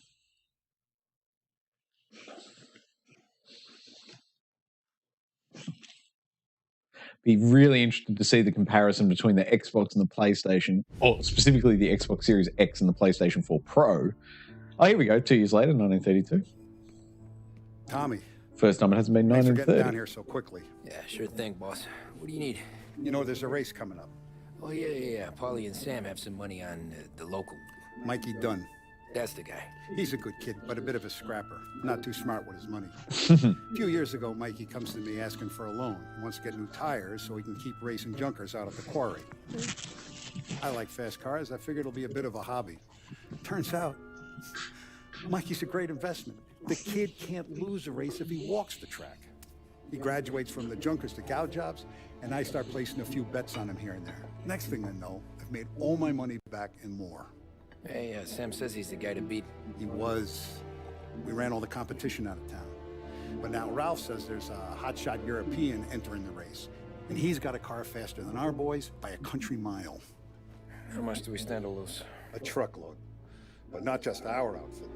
Be really interested to see the comparison between the Xbox and the PlayStation, or specifically the Xbox Series X and the PlayStation 4 Pro. Oh, here we go. 2 years later, 1932. Tommy. First time it hasn't been Thanks for 1930. getting down here so quickly. Yeah, sure thing, boss. What do you need? You know, there's a race coming up. Oh, yeah. Polly and Sam have some money on the local. Mikey Dunn. That's the guy. He's a good kid, but a bit of a scrapper. Not too smart with his money. A few years ago, Mikey comes to me asking for a loan. He wants to get new tires so he can keep racing junkers out of the quarry. I like fast cars. I figured it'll be a bit of a hobby. Turns out, Mikey's a great investment. The kid can't lose a race if he walks the track. He graduates from the junkers to gal jobs, and I start placing a few bets on him here and there. Next thing I know, I've made all my money back and more. Hey, Sam says he's the guy to beat. He was. We ran all the competition out of town. But now Ralph says there's a hotshot European entering the race. And he's got a car faster than our boys by a country mile. How much do we stand to lose? A truckload. But not just our outfit.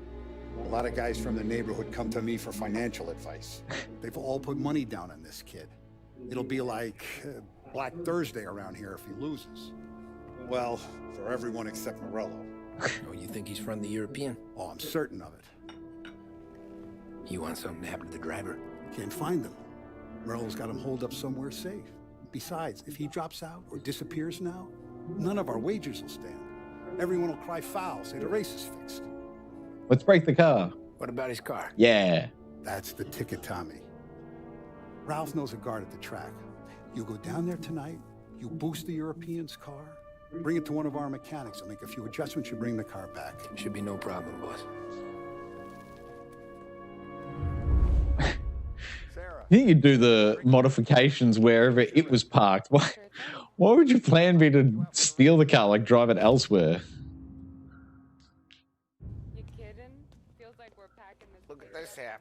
A lot of guys from the neighborhood come to me for financial advice. They've all put money down on this kid. It'll be like Black Thursday around here if he loses. Well, for everyone except Morello. Oh, you think he's from the European? Oh, I'm certain of it. You want something to happen to the driver? Can't find him. Morello's got him holed up somewhere safe. Besides, if he drops out or disappears now, none of our wagers will stand. Everyone will cry foul, say the race is fixed. Let's break the car. What about his car? Yeah. That's the ticket, Tommy. Ralph knows a guard at the track. You go down there tonight, you boost the European's car, bring it to one of our mechanics. I'll make a few adjustments, you bring the car back. Should be no problem, boss. You could do the modifications wherever it was parked. Why would your plan be to steal the car, like drive it elsewhere?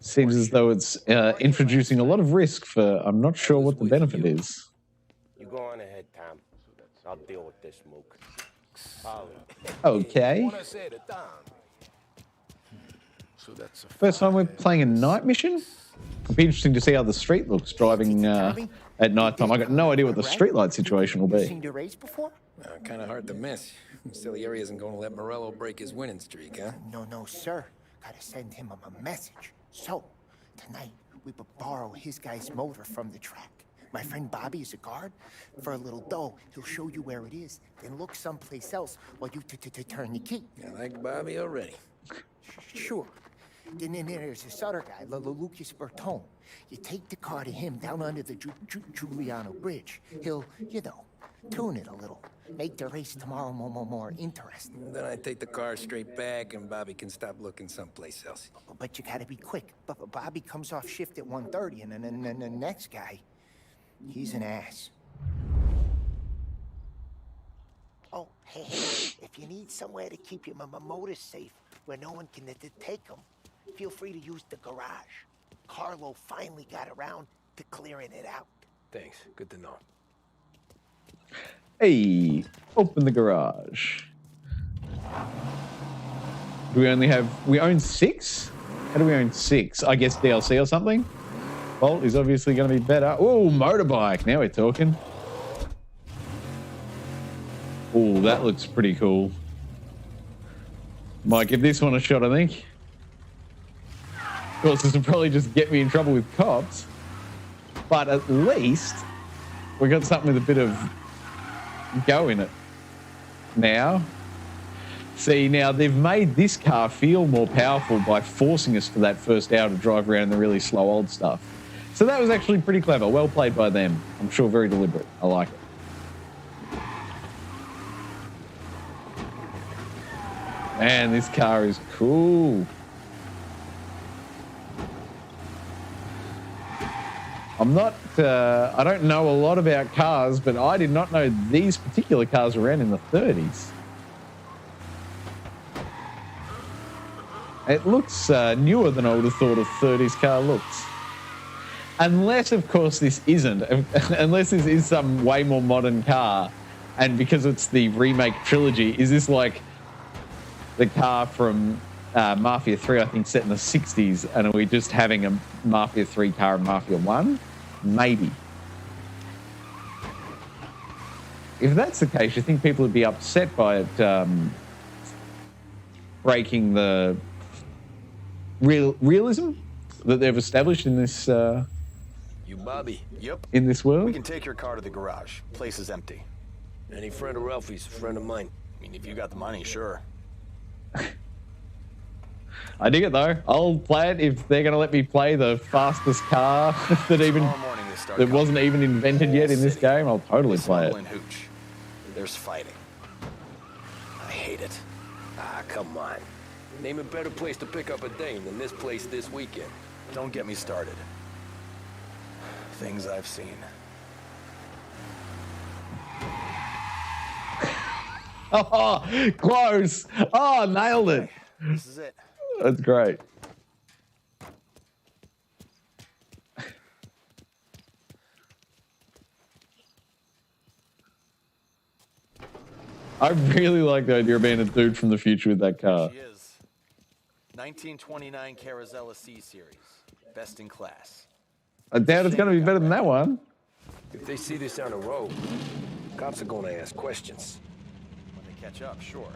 Seems as though it's introducing a lot of risk for I'm not sure what the benefit is. You go on ahead, Tom. I'll deal with this mook. Okay. First time we're playing a night mission? It'll be interesting to see how the street looks driving at night time. I got no idea what the streetlight situation will be. Seen the race before? Kind of hard to miss. Salieri isn't going to let Morello break his winning streak, huh? No, sir. Gotta send him a message. So, tonight, we will borrow his guy's motor from the track. My friend Bobby is a guard. For a little dough, he'll show you where it is, then look someplace else while you turn the key. I like Bobby already. Sure. Then there's this other guy, Lucas Bertone. You take the car to him down under the Giuliano Bridge. He'll, you know, tune it a little. Make the race tomorrow more interesting. Then I take the car straight back and Bobby can stop looking someplace else. But you gotta be quick. Bobby comes off shift at 1:30, and then the next guy, he's an ass. Oh, hey, if you need somewhere to keep your motor safe where no one can take them, feel free to use the garage. Carlo finally got around to clearing it out. Thanks. Good to know. Hey, open the garage. Do we only have... We own 6? How do we own 6? I guess DLC or something? Bolt is obviously going to be better. Oh, motorbike. Now we're talking. Oh, that looks pretty cool. Might give this one a shot, I think. Of course, this will probably just get me in trouble with cops. But at least we got something with a bit of go in it. Now, see, now they've made this car feel more powerful by forcing us for that first hour to drive around in the really slow old stuff. So that was actually pretty clever. Well played by them. I'm sure very deliberate. I like it. Man, this car is cool. I'm not, I don't know a lot about cars, but I did not know these particular cars were around in the 30s. It looks newer than I would have thought a 30s car looks. Unless, of course, this isn't. Unless this is some way more modern car. And because it's the remake trilogy, is this like the car from Mafia 3, I think, set in the 60s, and are we just having a Mafia 3 car in Mafia 1? Maybe. If that's the case, you think people would be upset by it breaking the realism that they've established in this You Bobby? Yep. in this world? We can take your car to the garage. Place is empty. Any friend of Ralphie's a friend of mine. I mean, if you got the money, sure. I dig it though. I'll play it if they're going to let me play the fastest car that wasn't even invented yet in this game. I'll totally play it. Hooch. There's fighting. I hate it. Ah, come on. Name a better place to pick up a dame than this place this weekend. Don't get me started. Things I've seen. Oh, close. Oh, nailed it. This is it. That's great. I really like the idea of being a dude from the future with that car. She is. 1929 Carazella C Series. Best in class. I doubt it's going to be better than that one. If they see this on the road, cops are going to ask questions. When they catch up, sure.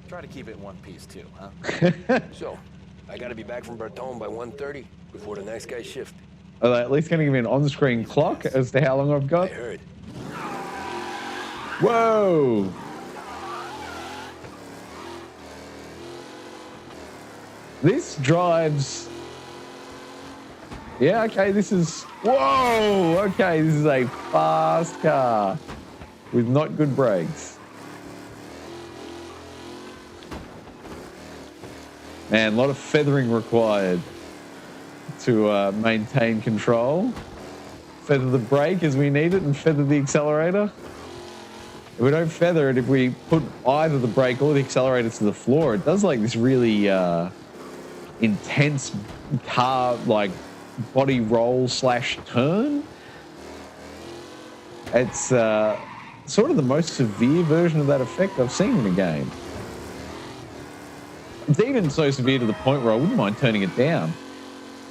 Try to keep it in one piece too, huh? So, I got to be back from Bertone by 1:30 before the next guy's shift. Are they at least going to give me an on-screen clock as to how long I've got? I heard. Whoa! This drives... Yeah, okay, this is... Whoa! Okay, this is a fast car with not good brakes. Man, a lot of feathering required to maintain control. Feather the brake as we need it and feather the accelerator. If we don't feather it, if we put either the brake or the accelerator to the floor, it does like this really intense car, like body roll / turn. It's sort of the most severe version of that effect I've seen in a game. It's even so severe to the point where I wouldn't mind turning it down.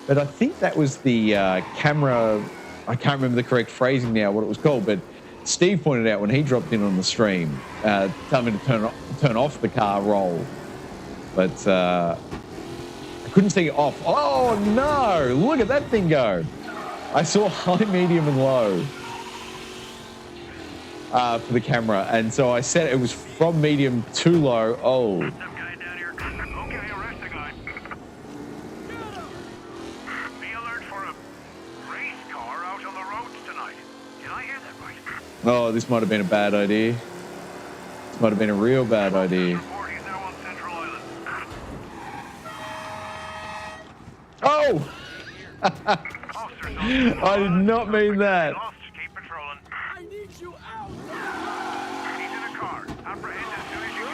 But I think that was the camera, I can't remember the correct phrasing now, what it was called, but Steve pointed out when he dropped in on the stream, telling me to turn off the car roll. But I couldn't see it off. Oh no, look at that thing go. I saw high, medium and low for the camera. And so I said it was from medium to low. Oh. Oh, this might have been a bad idea. This might have been a real bad idea. Oh! I did not mean that. I need you out! He's in a car. Apprehend as soon as you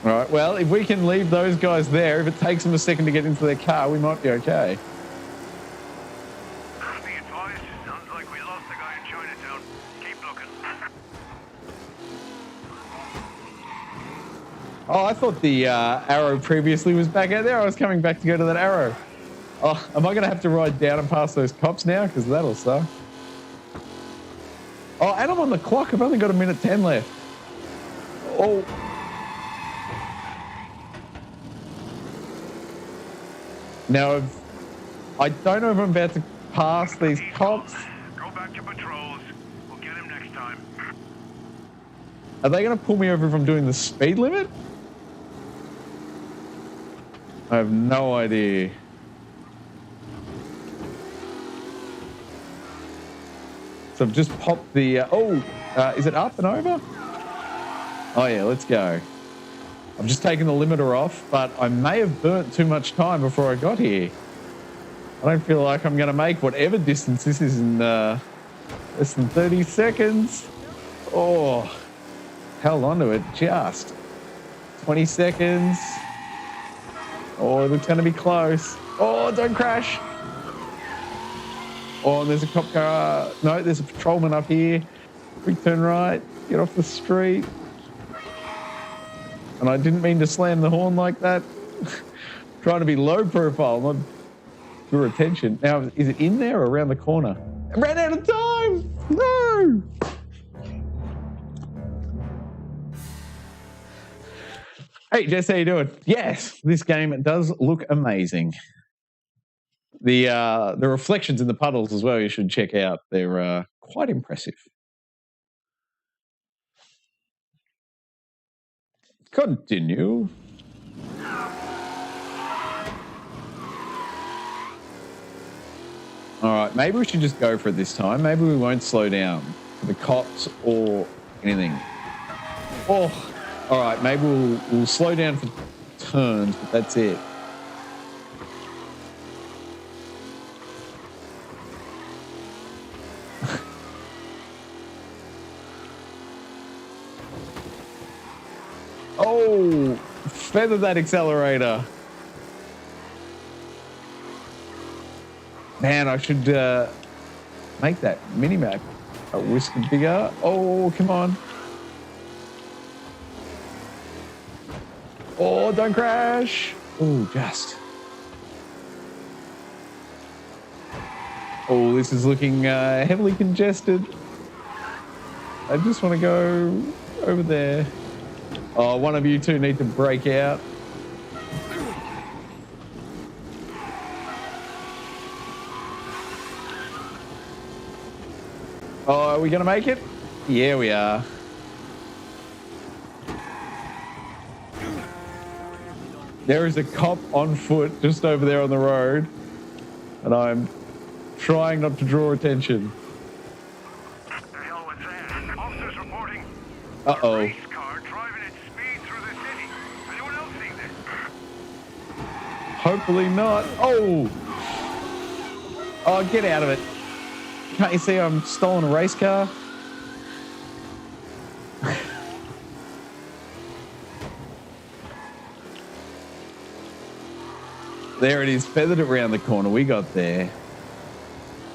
can. All right, well, if we can leave those guys there, if it takes them a second to get into their car, we might be okay. Be advised, sounds like we lost the guy in Chinatown. Keep looking. Oh, I thought the arrow previously was back out there. I was coming back to go to that arrow. Oh, am I going to have to ride down and past those cops now? Because that'll suck. Oh, and I'm on the clock. I've only got 1:10 left. Oh. Now, I don't know if I'm about to pass these cops. Go back to patrols. We'll get him next time. Are they going to pull me over if I'm doing the speed limit? I have no idea. So I've just popped the... is it up and over? Oh, yeah, let's go. I've just taken the limiter off, but I may have burnt too much time before I got here. I don't feel like I'm going to make whatever distance this is in less than 30 seconds. Oh, held onto it just. 20 seconds. Oh, it's going to be close. Oh, don't crash. Oh, and there's a cop car. No, there's a patrolman up here. Quick turn right. Get off the street. And I didn't mean to slam the horn like that. Trying to be low profile, not draw attention. Now, is it in there or around the corner? I ran out of time! No! Hey, Jess, how you doing? Yes, this game does look amazing. The reflections in the puddles as well, you should check out. They're quite impressive. Continue. All right, maybe we should just go for it this time. Maybe we won't slow down for the cops or anything. Oh, all right, maybe we'll slow down for turns, but that's it. Oh, feather that accelerator. Man, I should make that mini-map a whisker bigger. Oh, come on. Oh, don't crash. Oh, just. Oh, this is looking heavily congested. I just want to go over there. Oh, one of you two need to break out. Oh, are we going to make it? Yeah, we are. There is a cop on foot just over there on the road, and I'm trying not to draw attention. The hell was that? Officers reporting. Uh-oh. Race car driving at speed through the city. Anyone else seen this? Hopefully not. Oh! Oh, get out of it. Can't you see I'm stolen a race car? There it is, feathered it around the corner. We got there.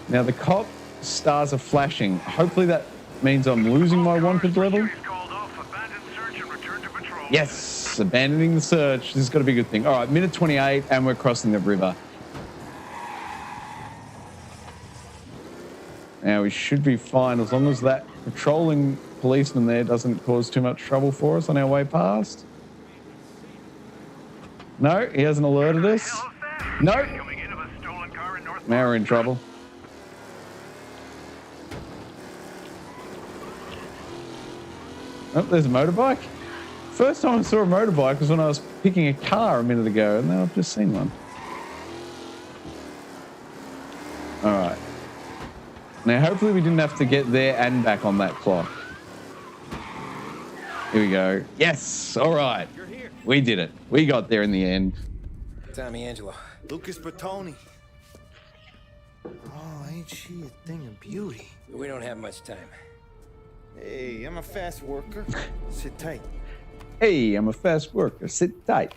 Now the cop stars are flashing. Hopefully that means I'm losing my wanted level. Yes, abandoning the search. This has got to be a good thing. All right, minute 28 and we're crossing the river. Now we should be fine as long as that patrolling policeman there doesn't cause too much trouble for us on our way past. No, he hasn't alerted us. No. Now we're in trouble. Oh, there's a motorbike. First time I saw a motorbike was when I was picking a car a minute ago, and now I've just seen one. All right. Now, hopefully we didn't have to get there and back on that clock. Here we go. Yes. All right. We did it. We got there in the end. Tommy Angelo. Lucas Bertoni. Oh, ain't she a thing of beauty? We don't have much time. Hey, I'm a fast worker. Sit tight. Hey, I'm a fast worker. Sit tight.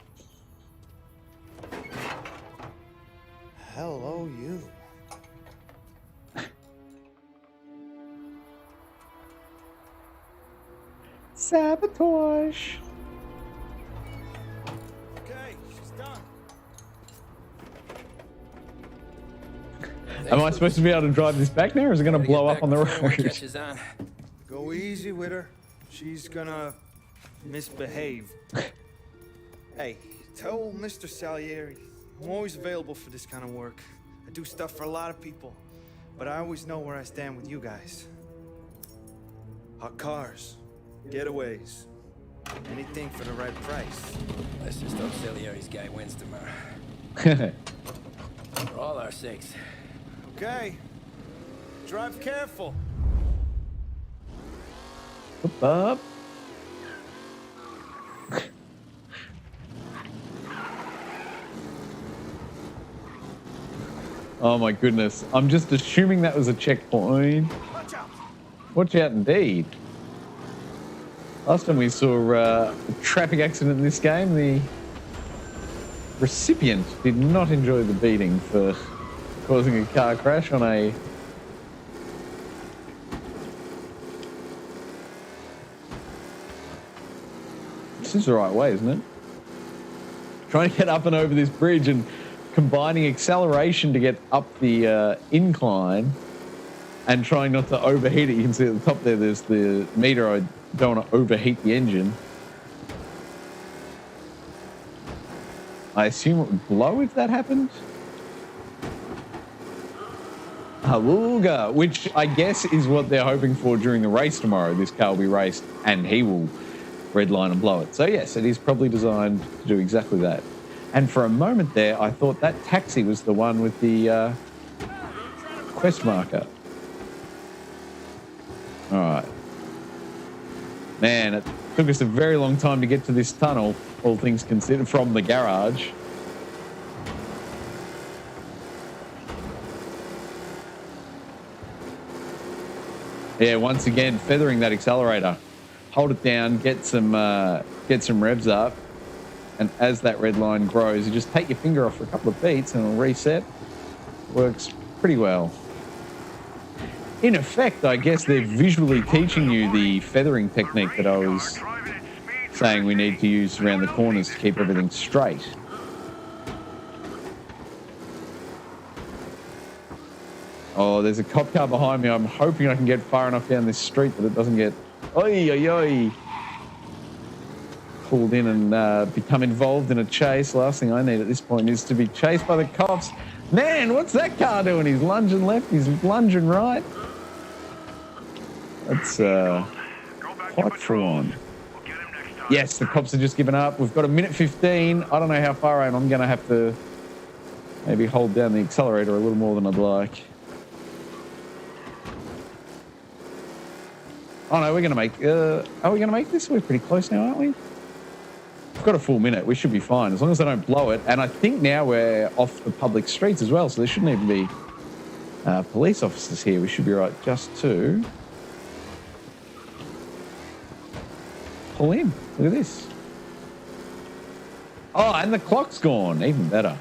Hello, you. Sabotage. Okay, she's done. Am I supposed to be able to drive this back now, or is it going to blow up on the road? Go easy with her. She's gonna misbehave. Hey, tell Mr. Salieri I'm always available for this kind of work. I do stuff for a lot of people, but I always know where I stand with you guys. Hot cars, getaways, anything for the right price. Let's just hope Salieri's guy wins tomorrow. For all our sakes. Okay. Drive careful. Whoop up. Oh my goodness. I'm just assuming that was a checkpoint. Watch out. Watch out indeed. Last time we saw a traffic accident in this game, the recipient did not enjoy the beating for causing a car crash on a... This is the right way, isn't it? Trying to get up and over this bridge and combining acceleration to get up the incline and trying not to overheat it. You can see at the top there, there's the meter. I don't want to overheat the engine. I assume it would blow if that happened. Haluga, which I guess is what they're hoping for during the race tomorrow. This car will be raced and he will redline and blow it. So yes, it is probably designed to do exactly that. And for a moment there, I thought that taxi was the one with the quest marker. All right. Man, it took us a very long time to get to this tunnel, all things considered, from the garage. Yeah, once again, feathering that accelerator. Hold it down, get some revs up, and as that red line grows, you just take your finger off for a couple of beats and it'll reset. Works pretty well. In effect, I guess they're visually teaching you the feathering technique that I was saying we need to use around the corners to keep everything straight. Oh, there's a cop car behind me. I'm hoping I can get far enough down this street that it doesn't get pulled in and become involved in a chase. Last thing I need at this point is to be chased by the cops. Man, what's that car doing? He's lunging left, he's lunging right. That's quite full on. Yes, the cops have just given up. We've got a minute 15. I don't know how far I am. I'm going to have to maybe hold down the accelerator a little more than I'd like. Oh no, we're going to make... are we going to make this? We're pretty close now, aren't we? We've got a full minute. We should be fine, as long as I don't blow it. And I think now we're off the public streets as well, so there shouldn't even be police officers here. We should be right just to... pull in. Look at this. Oh, and the clock's gone. Even better.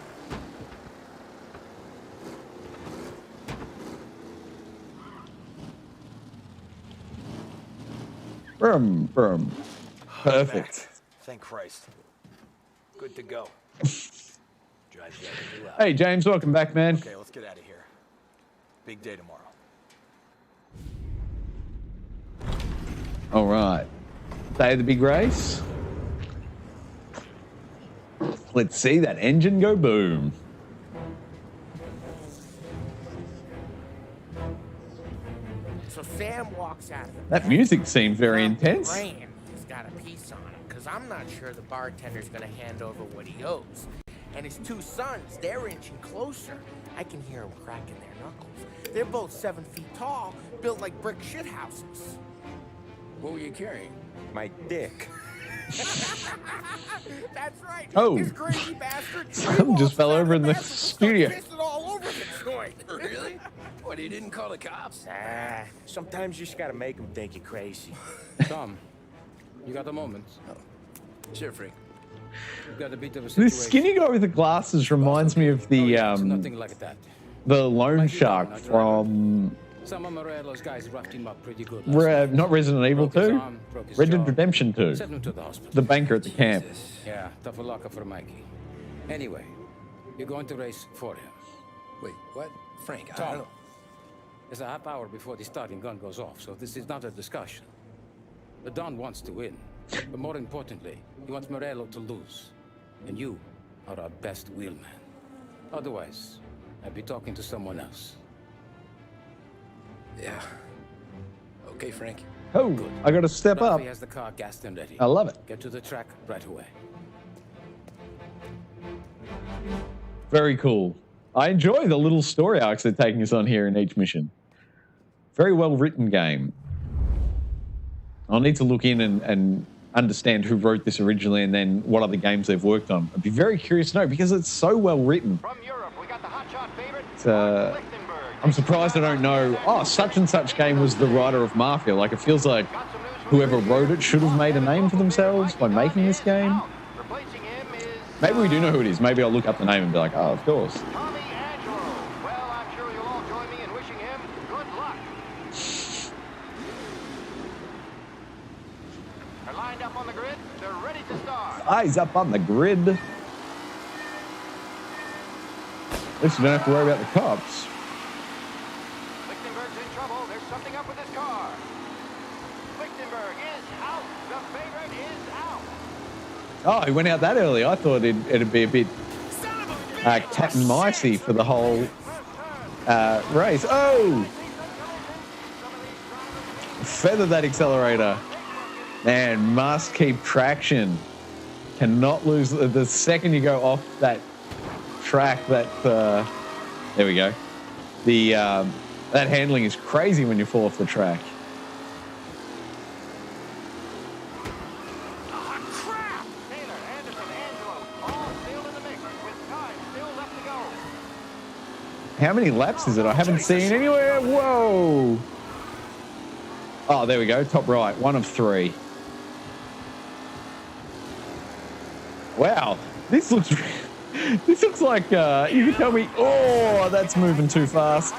Brum, brum. Perfect. Thank Christ. Good to go. Hey, James, welcome back, man. Okay, let's get out of here. Big day tomorrow. All right. Day of the big race. Let's see that engine go boom. So Sam walks out of the That music seemed very intense. Rain, he's got a piece on him, because I'm not sure the bartender's going to hand over what he owes. And his two sons, they're inching closer. I can hear them cracking their knuckles. They're both 7 feet tall, built like brick shithouses. What were you carrying? My dick. That's right. Oh. This crazy bastard. Something just fell over in the studio. Pissing all over the joint. Really? What, you didn't call the cops? Ah, sometimes you just gotta make them think you're crazy. Tom, you got a moment? Sure, Frank. You've got a bit of a This situation. skinny guy with the glasses reminds me of the Nothing like that. loan shark from Some of Morello's guys roughed him up pretty good. not Resident Evil 2, Red Dead Redemption 2. Sent him to the hospital. The banker at the camp. Yeah, tough luck for Mikey. Anyway, you're going to race for him. Wait, what? Frank, I Tom, don't... it's a half hour before the starting gun goes off, so this is not a discussion. The Don wants to win, but more importantly, he wants Morello to lose. And you are our best wheelman. Otherwise, I'd be talking to someone else. Yeah. Okay, Frank. Oh, I got to step up. Rafi has the car gassed and ready. I love it. Get to the track right away. Very cool. I enjoy the little story arcs they're taking us on here in each mission. Very well written game. I'll need to look in and understand who wrote this originally and then what other games they've worked on. I'd be very curious to know because it's so well written. From Europe, we got the hotshot favorite. I'm surprised I don't know, oh, such and such game was the writer of Mafia. Like, it feels like whoever wrote it should have made a name for themselves by making this game. Maybe we do know who it is. Maybe I'll look up the name and be like, oh, of course. Tommy Angelo. Well, I'm sure you'll all join me in wishing him good luck. They're lined up on the grid. They're ready to start. Eyes up on the grid. At least you don't have to worry about the cops. Lichtenberg's in trouble. There's something up with his car. Lichtenberg is out. The favorite is out. Oh, he went out that early. I thought it'd be a bit cat and micey for the whole race. Oh! Feather that accelerator. Man, must keep traction. Cannot lose. The second you go off that track, that... there we go. The that handling is crazy when you fall off the track. How many laps is it? I haven't seen anywhere. Whoa. Oh, there we go. Top right. 1 of 3. Wow. This looks like you could tell me, oh, that's moving too fast.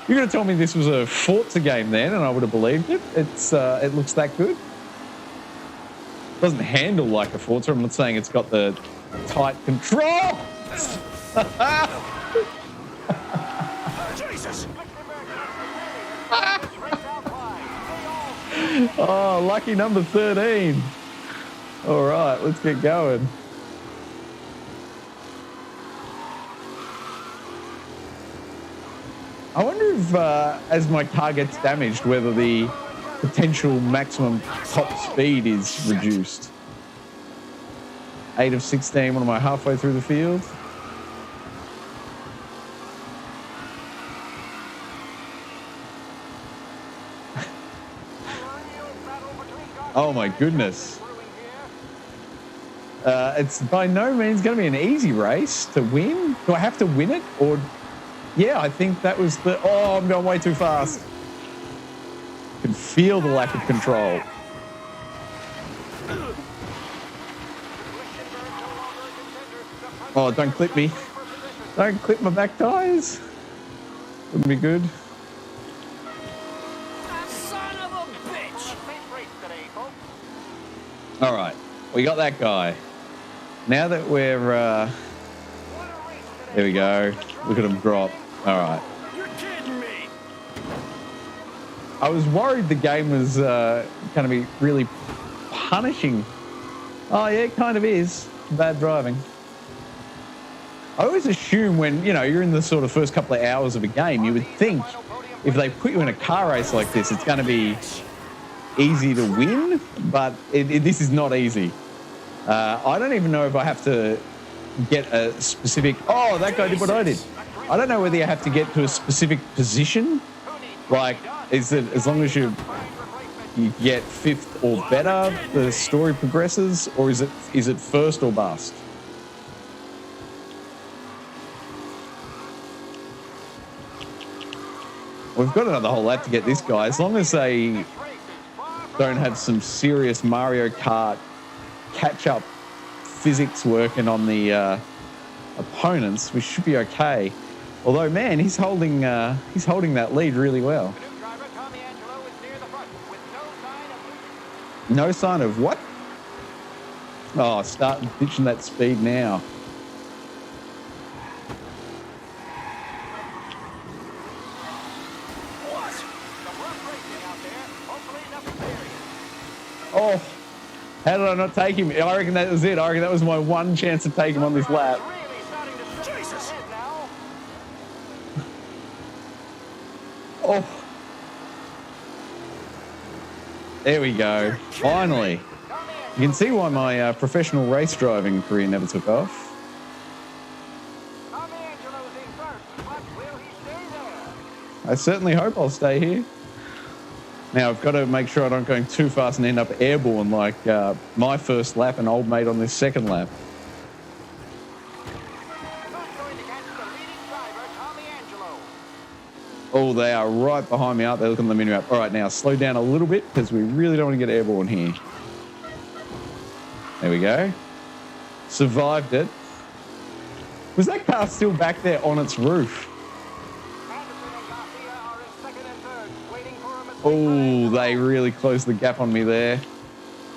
You're going to tell me this was a Forza game then, and I would have believed it. It looks that good. Doesn't handle like a Forza. I'm not saying it's got the tight control. Jesus! Oh, lucky number 13. All right, let's get going. I wonder if, as my car gets damaged, whether the potential maximum top speed is reduced. 8 of 16. What am I, halfway through the field? Oh my goodness. It's by no means going to be an easy race to win. Do I have to win it? Or, yeah, I think that was the, oh, I'm going way too fast. I can feel the lack of control. Oh, don't clip me. Don't clip my back tires. Wouldn't be good. Son of a bitch! All right, we got that guy. Now that we're, there we go. Look at him drop. All right. You're kidding me! I was worried the game was going to be really punishing. Oh yeah, it kind of is. Bad driving. I always assume when, you know, you're in the sort of first couple of hours of a game, you would think if they put you in a car race like this, it's going to be easy to win, but this is not easy. I don't even know if I have to get a specific... Oh, that guy did what I did. I don't know whether you have to get to a specific position. Like, is it as long as you get 5th or better, the story progresses, or is it first or bust? We've got another whole lap to get this guy. As long as they don't have some serious Mario Kart catch-up physics working on the opponents, we should be okay. Although, man, he's holding that lead really well. No sign of what? Oh, start ditching that speed now. Oh, how did I not take him? I reckon that was it. I reckon that was my one chance to take him on this lap. Oh. There we go. Finally. You can see why my professional race driving career never took off. I certainly hope I'll stay here. Now, I've got to make sure I don't go too fast and end up airborne like my first lap and old mate on this second lap. Oh, they are right behind me, aren't they? Look on the mini-map. All right, now slow down a little bit because we really don't want to get airborne here. There we go. Survived it. Was that car still back there on its roof? Oh, they really closed the gap on me there.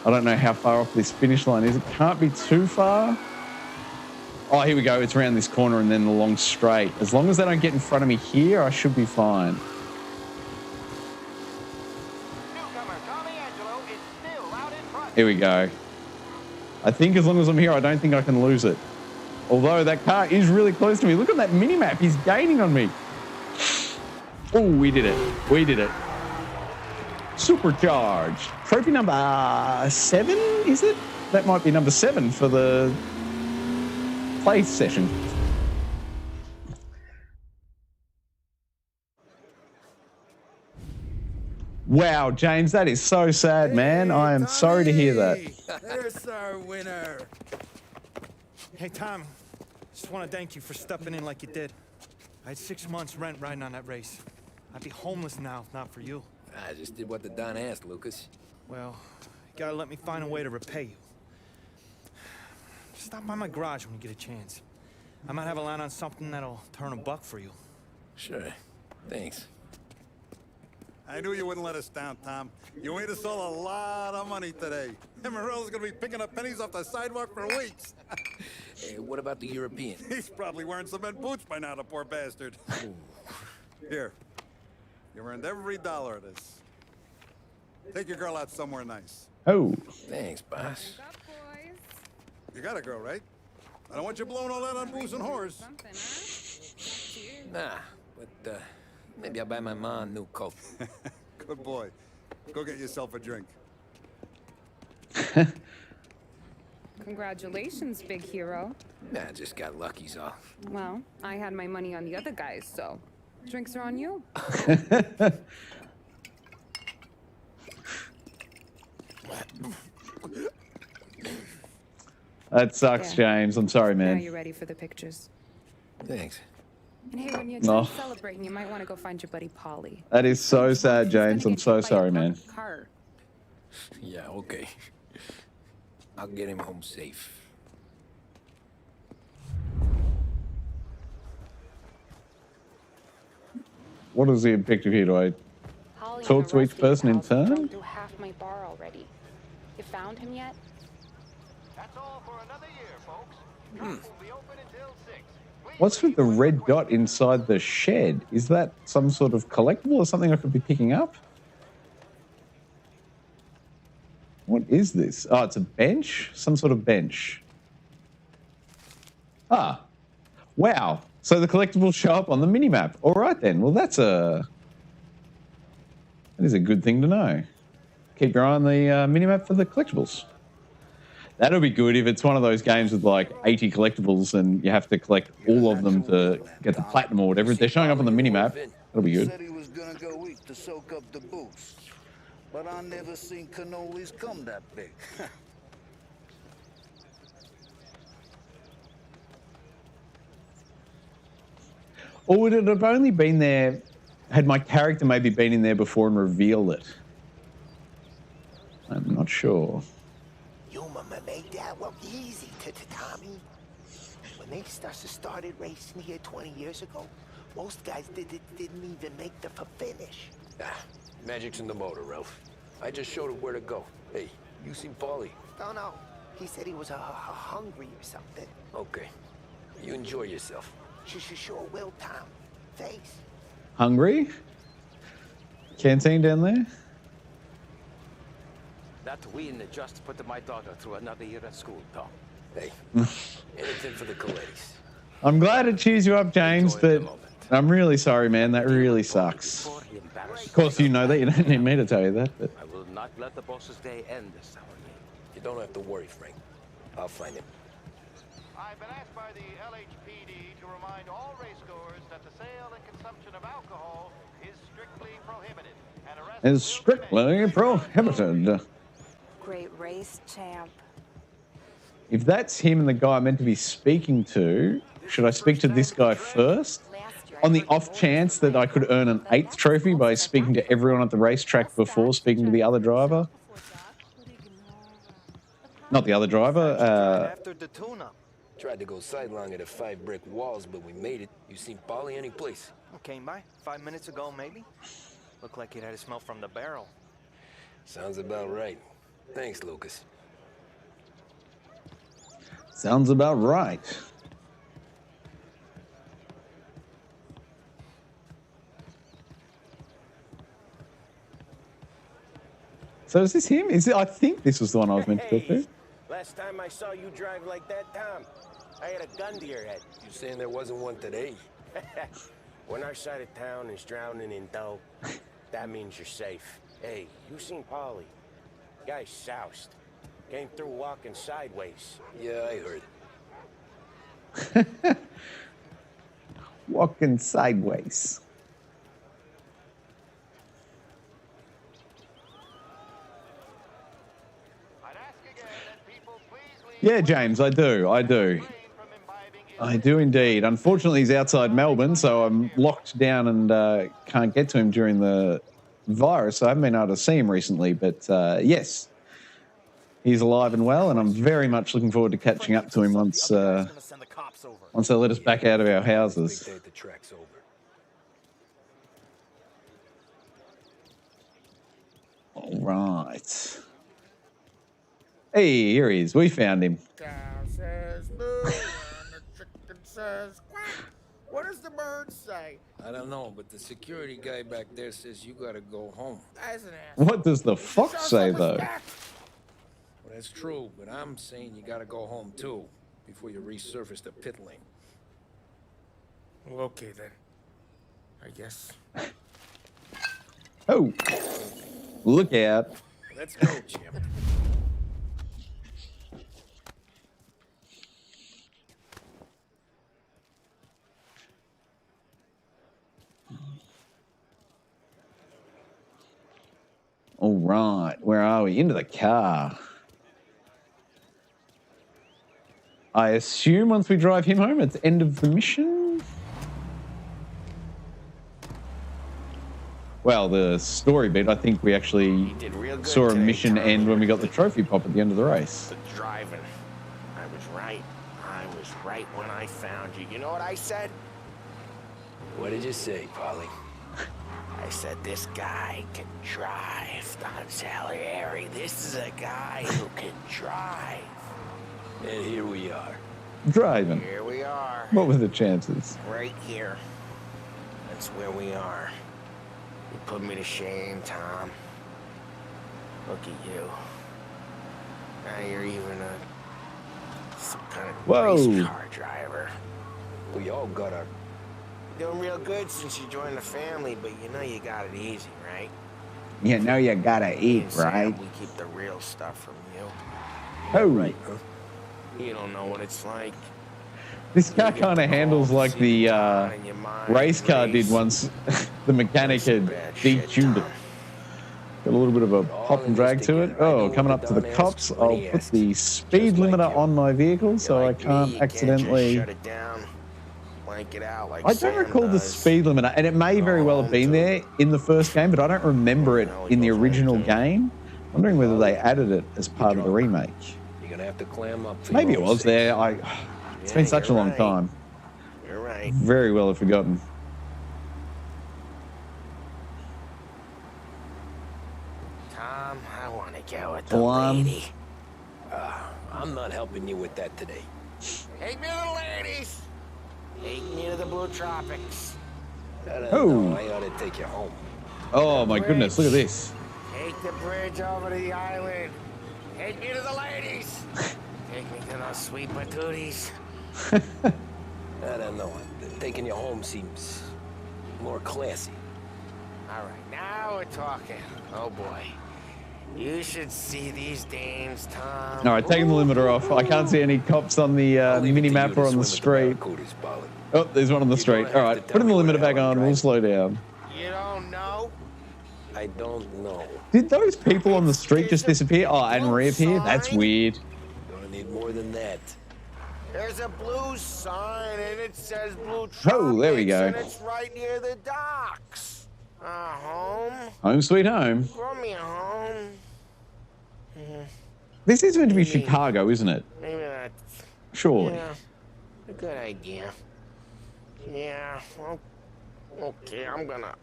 I don't know how far off this finish line is. It can't be too far. Oh, here we go. It's around this corner and then the long straight. As long as they don't get in front of me here, I should be fine. Here we go. I think as long as I'm here, I don't think I can lose it. Although that car is really close to me. Look at that mini-map. He's gaining on me. Oh, we did it. We did it. Supercharged. Trophy number 7, is it? That might be number 7 for the play session. Wow, James, that is so sad, man. I am sorry to hear that. There's our winner. Hey, Tom. Just want to thank you for stepping in like you did. I had 6 months rent riding on that race. I'd be homeless now if not for you. I just did what the Don asked, Lucas. Well, you gotta let me find a way to repay you. Stop by my garage when you get a chance. I might have a line on something that'll turn $1 for you. Sure. Thanks. I knew you wouldn't let us down, Tom. You made us all a lot of money today. Emerald's gonna be picking up pennies off the sidewalk for weeks. Hey, what about the European? He's probably wearing cement boots by now, the poor bastard. Here. You earned every dollar of this. Take your girl out somewhere nice. Oh. Thanks, boss. You got a girl, right? I don't want you blowing all that on booze and whores. Nah, but maybe I'll buy my mom a new coat. Good boy. Go get yourself a drink. Congratulations, big hero. Nah, I just got lucky's off. Well, I had my money on the other guys, so drinks are on you. That sucks, James. I'm sorry, man. Now you're ready for the pictures. Thanks. And hey, when you're done celebrating, you might want to go find your buddy Polly. That is so sad, James. I'm so sorry, man. Car. Yeah, okay. I'll get him home safe. What is the objective here? Do I talk to each person in turn? Through half my bar already. You found him yet? That's all for another year, folks. Will be open until 6. What's with the red dot inside the shed? Is that some sort of collectible or something I could be picking up? What is this? Oh, it's a bench? Some sort of bench. Ah. Wow. So the collectibles show up on the minimap. All right, then. Well, that is a good thing to know. Keep your eye on the minimap for the collectibles. That'll be good if it's one of those games with like 80 collectibles and you have to collect all of them to get the platinum or whatever. If they're showing up on the minimap, that'll be good. Said he was gonna go eat to soak up the boost, but I never seen cannolis come that big. Or would it have only been there, had my character maybe been in there before and revealed it? I'm not sure. You mama made that look easy to Tommy. When they started racing here 20 years ago, most guys didn't even make the finish. Ah, magic's in the motor, Ralph. I just showed him where to go. Hey, you seen Paulie? No. He said he was hungry or something. Okay. You enjoy yourself. Sure will, Tom. Thanks. Hungry? Canteen down there? That we in the just put my daughter through another year at school, Tom. Hey, anything for the Colettis. I'm glad to cheers you up, James, but I'm really sorry, man. That really sucks. Of course, you know that. You don't need me to tell you that. But... I will not let the boss's day end this hour. You don't have to worry, Frank. I'll find him. I've been asked by the LHPD to remind all racegoers that the sale and consumption of alcohol is strictly prohibited. And arrest Is strictly prohibited. Great race, champ. If that's him and the guy I'm meant to be speaking to, should I speak to this guy first? On the off chance that I could earn an 8th trophy by speaking to everyone at the racetrack before speaking to the other driver? Not the other driver. After the tune-up. Tried to go sidelong at the 5 brick walls, but we made it. You seen Paulie any place? Came by 5 minutes ago, maybe. Looked like it had a smell from the barrel. Sounds about right. Thanks, Lucas. Sounds about right. So is this him? I think this was the one I was meant to talk to. Last time I saw you drive like that, Tom, I had a gun to your head. You saying there wasn't one today? When our side of town is drowning in dough, that means you're safe. Hey, you seen Paulie? Guy's soused. Came through walking sideways. Yeah, I heard. Walking sideways. Yeah, James, I do. I do indeed. Unfortunately, he's outside Melbourne, so I'm locked down and can't get to him during the virus. So I haven't been able to see him recently, but yes, he's alive and well, and I'm very much looking forward to catching up to him once they let us back out of our houses. All right. Hey, here he is. We found him. Cow says boo and the chicken says quack. What does the bird say? I don't know, but the security guy back there says you gotta go home. That's an ass. What does the fox say, though? Well, that's true, but I'm saying you gotta go home, too, before you resurface the pit lane. Well, okay, then. I guess. Oh. Look out. Let's go, Jim. All right, where are we? Into the car. I assume once we drive him home, it's end of the mission. Well, the story bit, I think we actually saw a mission end when we got the trophy pop at the end of the race. The driving. I was right. I was right when I found you. You know what I said? What did you say, Paulie? I said, this guy can drive, Don Salieri. This is a guy who can drive. And here we are. Driving. Here we are. What were the chances? Right here. That's where we are. You put me to shame, Tom. Look at you. Now you're even some kind of race car driver. We all got our... Doing real good since you joined the family, but you know you got it easy, right? You know you gotta eat, right? We keep the real stuff from you. Oh. Right, huh? You don't know what it's like. This car kind of handles like the race car did once the mechanic had detuned it. Got a little bit of a pop and drag to it. Oh, coming up to the cops. I'll put the speed limiter on my vehicle so I can't accidentally... Shut it down. Blank it out like I don't recall the speed limiter, and it may very well have been there in the first game, but I don't remember it in the original game. Wondering whether they added it as part of the remake. You're gonna have to clam up. Maybe it was there. It's been such a long time. You're right. Very well have forgotten. Tom, I want to go with the lady. I'm not helping you with that today. Take me to the ladies. Take me to the blue tropics. Oh. I ought to take you home. Oh my goodness, look at this. Take the bridge over to the island. Take me to the ladies. Take me to those sweet patooties. I don't know. Taking you home seems more classy. All right, now we're talking. Oh boy. You should see these dames, Tom. All right, taking the limiter off. I can't see any cops on the mini-map or on the street. Oh, there's one on the street. All right, putting the limiter back on. We'll slow down. You don't know? I don't know. Did those people on the street just disappear? Oh, and reappear? That's weird. Gonna need more than that. There's a blue sign and it says Blue Tropics. Oh, there we go. And it's right near the docks. Home. Home sweet home. Brought me home. This is meant to be Chicago, isn't it? Maybe that's... Surely. Yeah, a good idea. Yeah, well, okay, I'm gonna...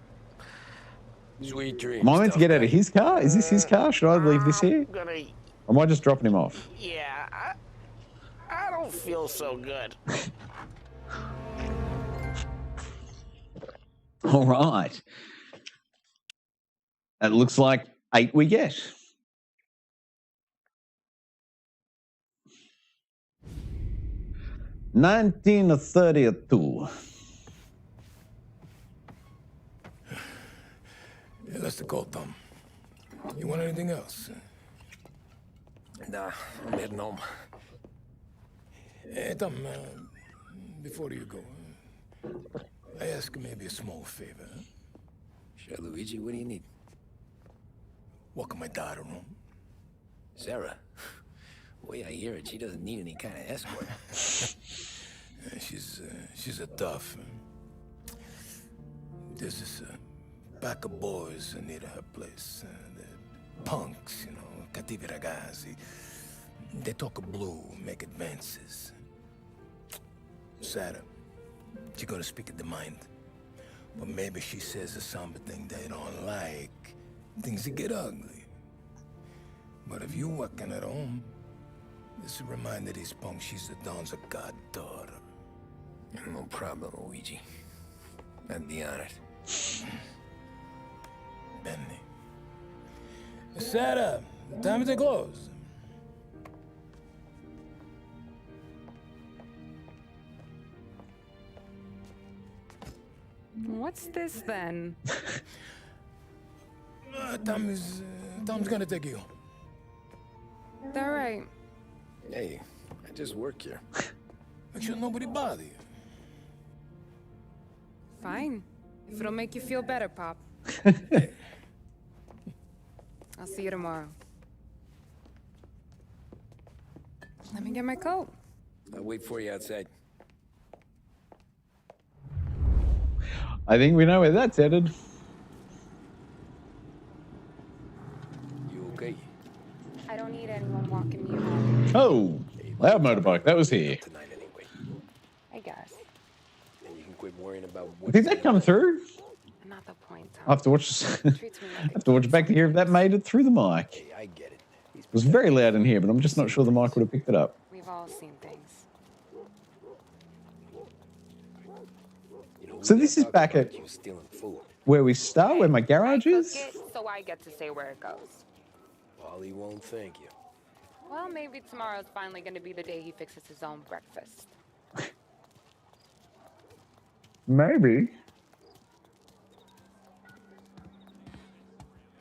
Sweet dreams. Am I meant to get out of his car? Is this his car? Should I leave this here? Or am I just dropping him off? Yeah, I don't feel so good. All right. It looks like 8 we get. $19.32. Yeah, that's the call, Tom. You want anything else? Nah, I'm heading home. Hey, Tom, before you go, I ask maybe a small favor. Sure, Luigi, what do you need? Walk my daughter home. Sarah? Boy, I hear it. She doesn't need any kind of escort. She's a tough. There's this pack of boys near her place. They're punks, you know, cattivi ragazzi. They talk blue, make advances. Sarah, she's gonna speak at the mind. But maybe she says something they don't like. Things that get ugly. But if you walking at home, this reminder these punks she's the Don's a goddaughter. No problem, Luigi. I'd be honored. Benny. Sarah, time to close. What's this then? Tom's gonna take you. All right. Hey, I just work here. Make sure nobody bother you. Fine. If it'll make you feel better, Pop. I'll see you tomorrow. Let me get my coat. I'll wait for you outside. I think we know where that's headed. You okay? I don't need anyone walking me around. Oh, loud motorbike. That was here. I guess. And you can quit worrying about Did that come through? Not the point, Tom. I have to watch this. I have to watch back to hear if that made it through the mic. Hey, I get it. It was very loud in here, but I'm just not sure the mic would have picked it up. We've all seen things. So this is back at where we start, where my garage is? So I get to say where it goes. Wally won't thank you. Well, maybe tomorrow's finally going to be the day he fixes his own breakfast. Maybe.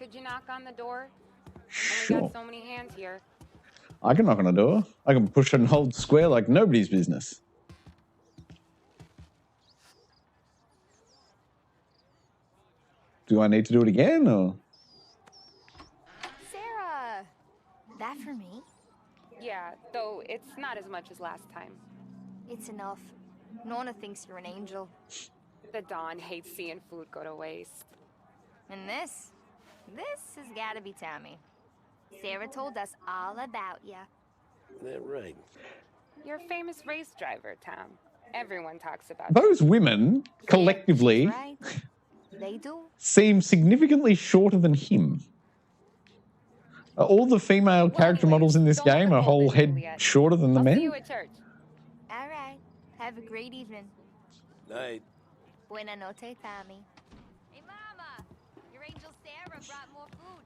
Could you knock on the door? Sure. Only got so many hands here. I can knock on a door. I can push and hold square like nobody's business. Do I need to do it again, or? Sarah, that for me? Yeah, though it's not as much as last time. It's enough. Nona thinks you're an angel. The Dawn hates seeing food go to waste. And this has gotta be Tommy. Sarah told us all about ya. That right. You're a famous race driver, Tom. Everyone talks about Those women, collectively, Right? They do. seem significantly shorter than him. All the female character models in this game are a whole head shorter than the See men. you at church. All right. Have a great evening. Night. Buena noche, Tommy. Hey, Mama. Your angel Sarah brought more food.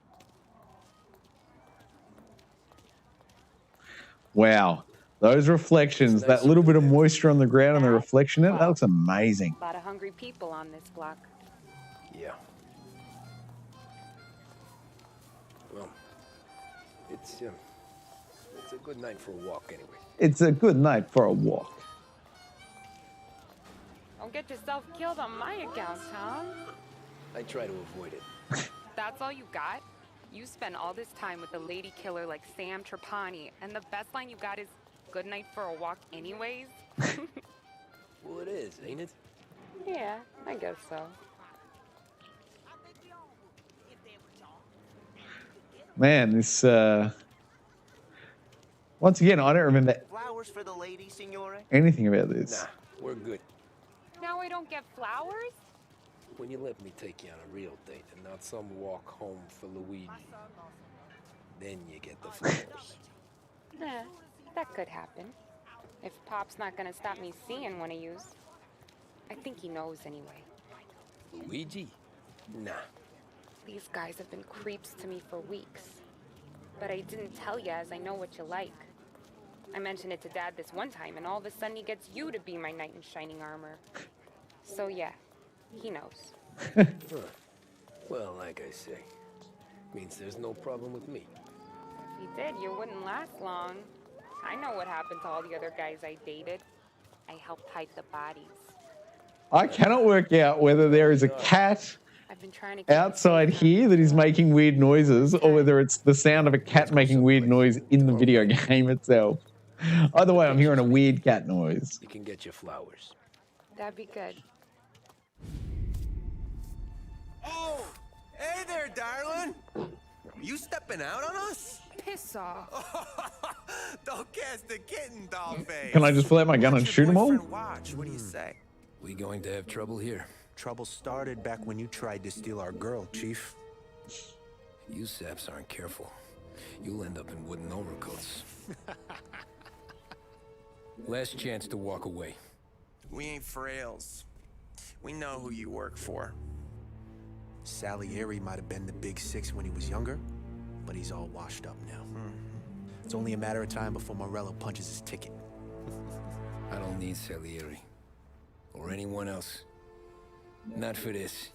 Wow. Those reflections, that little bit of moisture on the ground and the reflection in it, that looks amazing. A lot of hungry people on this block. Yeah. Well, it's a good night for a walk anyway. It's a good night for a walk. Don't get yourself killed on my account, Tom. I try to avoid it. That's all you got? You spend all this time with a lady killer like Sam Trapani, and the best line you got is, good night for a walk anyways? Well, it is, ain't it? Yeah, I guess so. Man, this, once again, I don't remember Flowers for the lady, signore? anything about this. Nah, we're good. Now I don't get flowers? When you let me take you on a real date and not some walk home for Luigi, then you get the flowers. Nah, that could happen. If Pop's not gonna stop me seeing one of yous. I think he knows anyway. Luigi? Nah. These guys have been creeps to me for weeks. But I didn't tell you as I know what you like. I mentioned it to Dad this one time and all of a sudden he gets you to be my knight in shining armor. So yeah, he knows. Huh. Well, like I say, means there's no problem with me. If he did, you wouldn't last long. I know what happened to all the other guys I dated. I helped hide the bodies. I cannot work out whether there is a cat I've been trying to keep outside here that is making weird noises or whether it's the sound of a cat making weird noise in the video game itself. Either way, I'm hearing a weird cat noise. You can get your flowers. That'd be good. Oh, hey there, darling. You stepping out on us? Piss off. Don't cast the kitten, dollface. Can I just pull out my gun and shoot them all? Watch. What do you say? We going to have trouble here? Trouble started back when you tried to steal our girl, Chief. You saps aren't careful. You'll end up in wooden overcoats. Last chance to walk away. We ain't frails. We know who you work for. Salieri might have been the big six when he was younger, but he's all washed up now. It's only a matter of time before Morello punches his ticket. I don't need Salieri. Or anyone else. Not for this.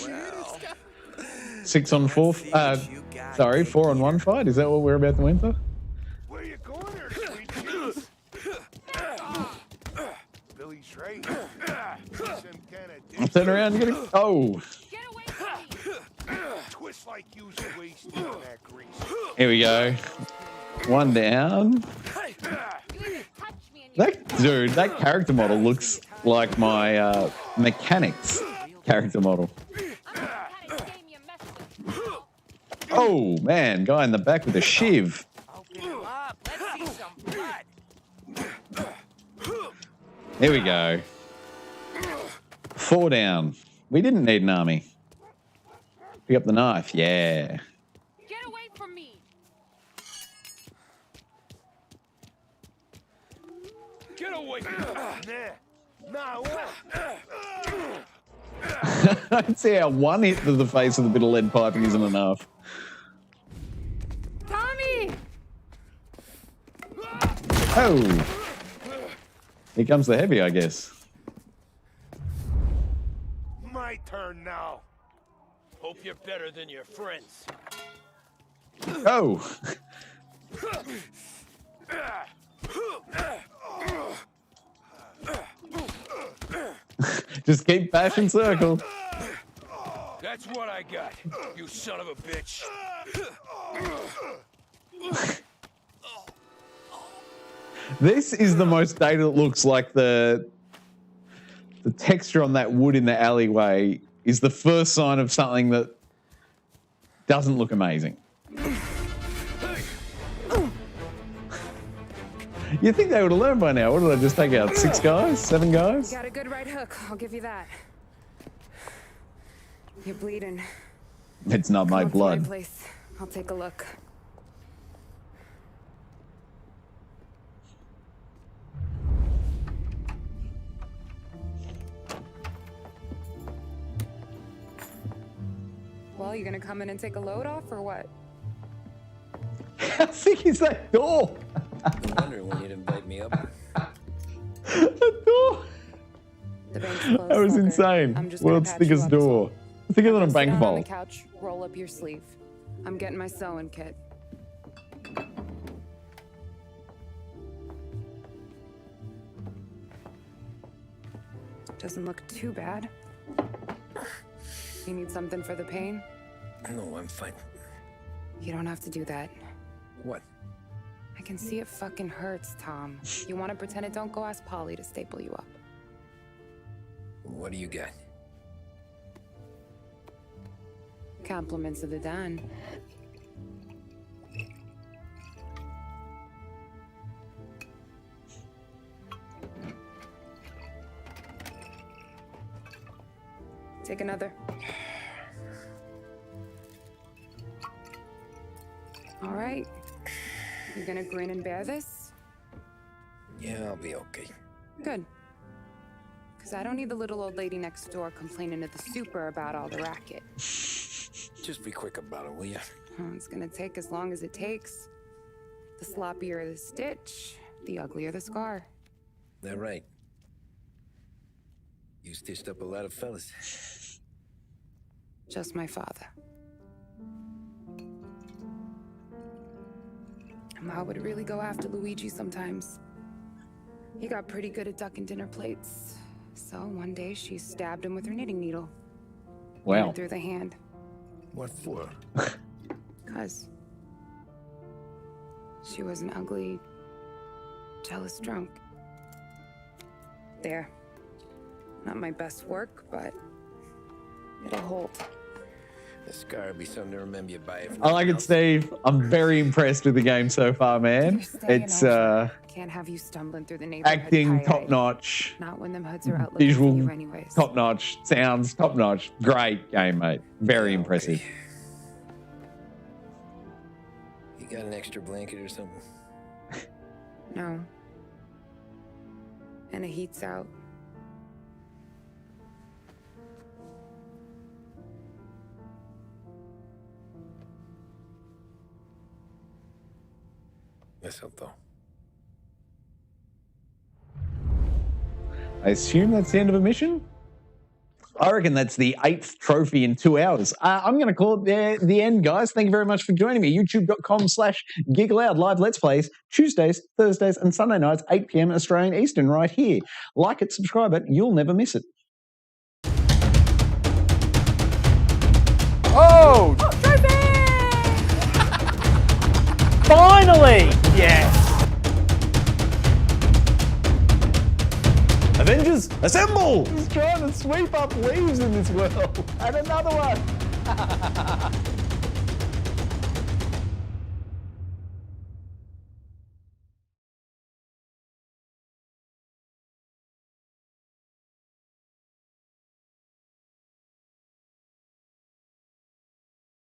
Well, 6 on 4. Sorry, 4 on 1 fight. Is that what we're about to enter? Where you going there, sweet cheeks? Billy Trey. I'm turning around and getting. Oh, Twist like you's wasting that grease. here we go. One down. That character model looks like my mechanics character model. Oh man, guy in the back with a shiv. Here we go. 4 down. We didn't need an army. Pick up the knife, yeah. Get away from me. Get away from me. Nah, I'd see how one hit to the face with a bit of lead piping isn't enough. Tommy! Oh! Here comes the heavy, I guess. My turn now. Hope you're better than your friends. Oh! Just keep bashing circles. That's what I got, you son of a bitch. This is the most dated it looks. Like the texture on that wood in the alleyway is the first sign of something that doesn't look amazing. You'd think they would have learned by now. What did I just take out? 6 guys? 7 guys? Got a good right hook. I'll give you that. You're bleeding. It's not my Come on to blood. my place. I'll take a look. Well, you gonna come in and take a load off or what? How thick is that door? I'm wondering when you'd invite me up. That door. The bank's closed. That was fucker. insane. I'm just gonna World's patch you thickest up, door. Thicker than a Sit bank down on the vault. couch, roll up your sleeve. I'm getting my sewing kit. Doesn't look too bad. You need something for the pain? No, I'm fine. You don't have to do that. What? I can see it fucking hurts, Tom. You want to pretend it don't? Go ask Polly to staple you up. What do you got? Compliments of the Don. Take another. All right. You gonna grin and bear this? Yeah, I'll be okay. Good. Because I don't need the little old lady next door complaining to the super about all the racket. Just be quick about it, will ya? It's gonna take as long as it takes. The sloppier the stitch, the uglier the scar. That right. You stitched up a lot of fellas. Just my father. Ma would really go after Luigi sometimes. He got pretty good at ducking dinner plates. So one day she stabbed him with her knitting needle. Wow. Right through the hand. What for? 'Cause she was an ugly, jealous drunk. There. Not my best work, but it'll hold. The scar will be something to remember you by. I like it, Steve. I'm very impressed with the game so far, man. It's Can't have you stumbling through the neighborhood. acting Kaye. top notch, Not when them hoods are out looking visual for you anyways. top notch, sounds top notch. Great game, mate. Very impressive. You got an extra blanket or something? No. And the heat's out. Eso todo. I assume that's the end of a mission? I reckon that's the 8th trophy in 2 hours. I'm going to call it there the end, guys. Thank you very much for joining me. YouTube.com/Geekaloud live Let's Plays, Tuesdays, Thursdays, and Sunday nights, 8 p.m. Australian Eastern, right here. Like it, subscribe it, you'll never miss it. Oh! Finally! Yes! Avengers, assemble! He's trying to sweep up leaves in this world. And another one.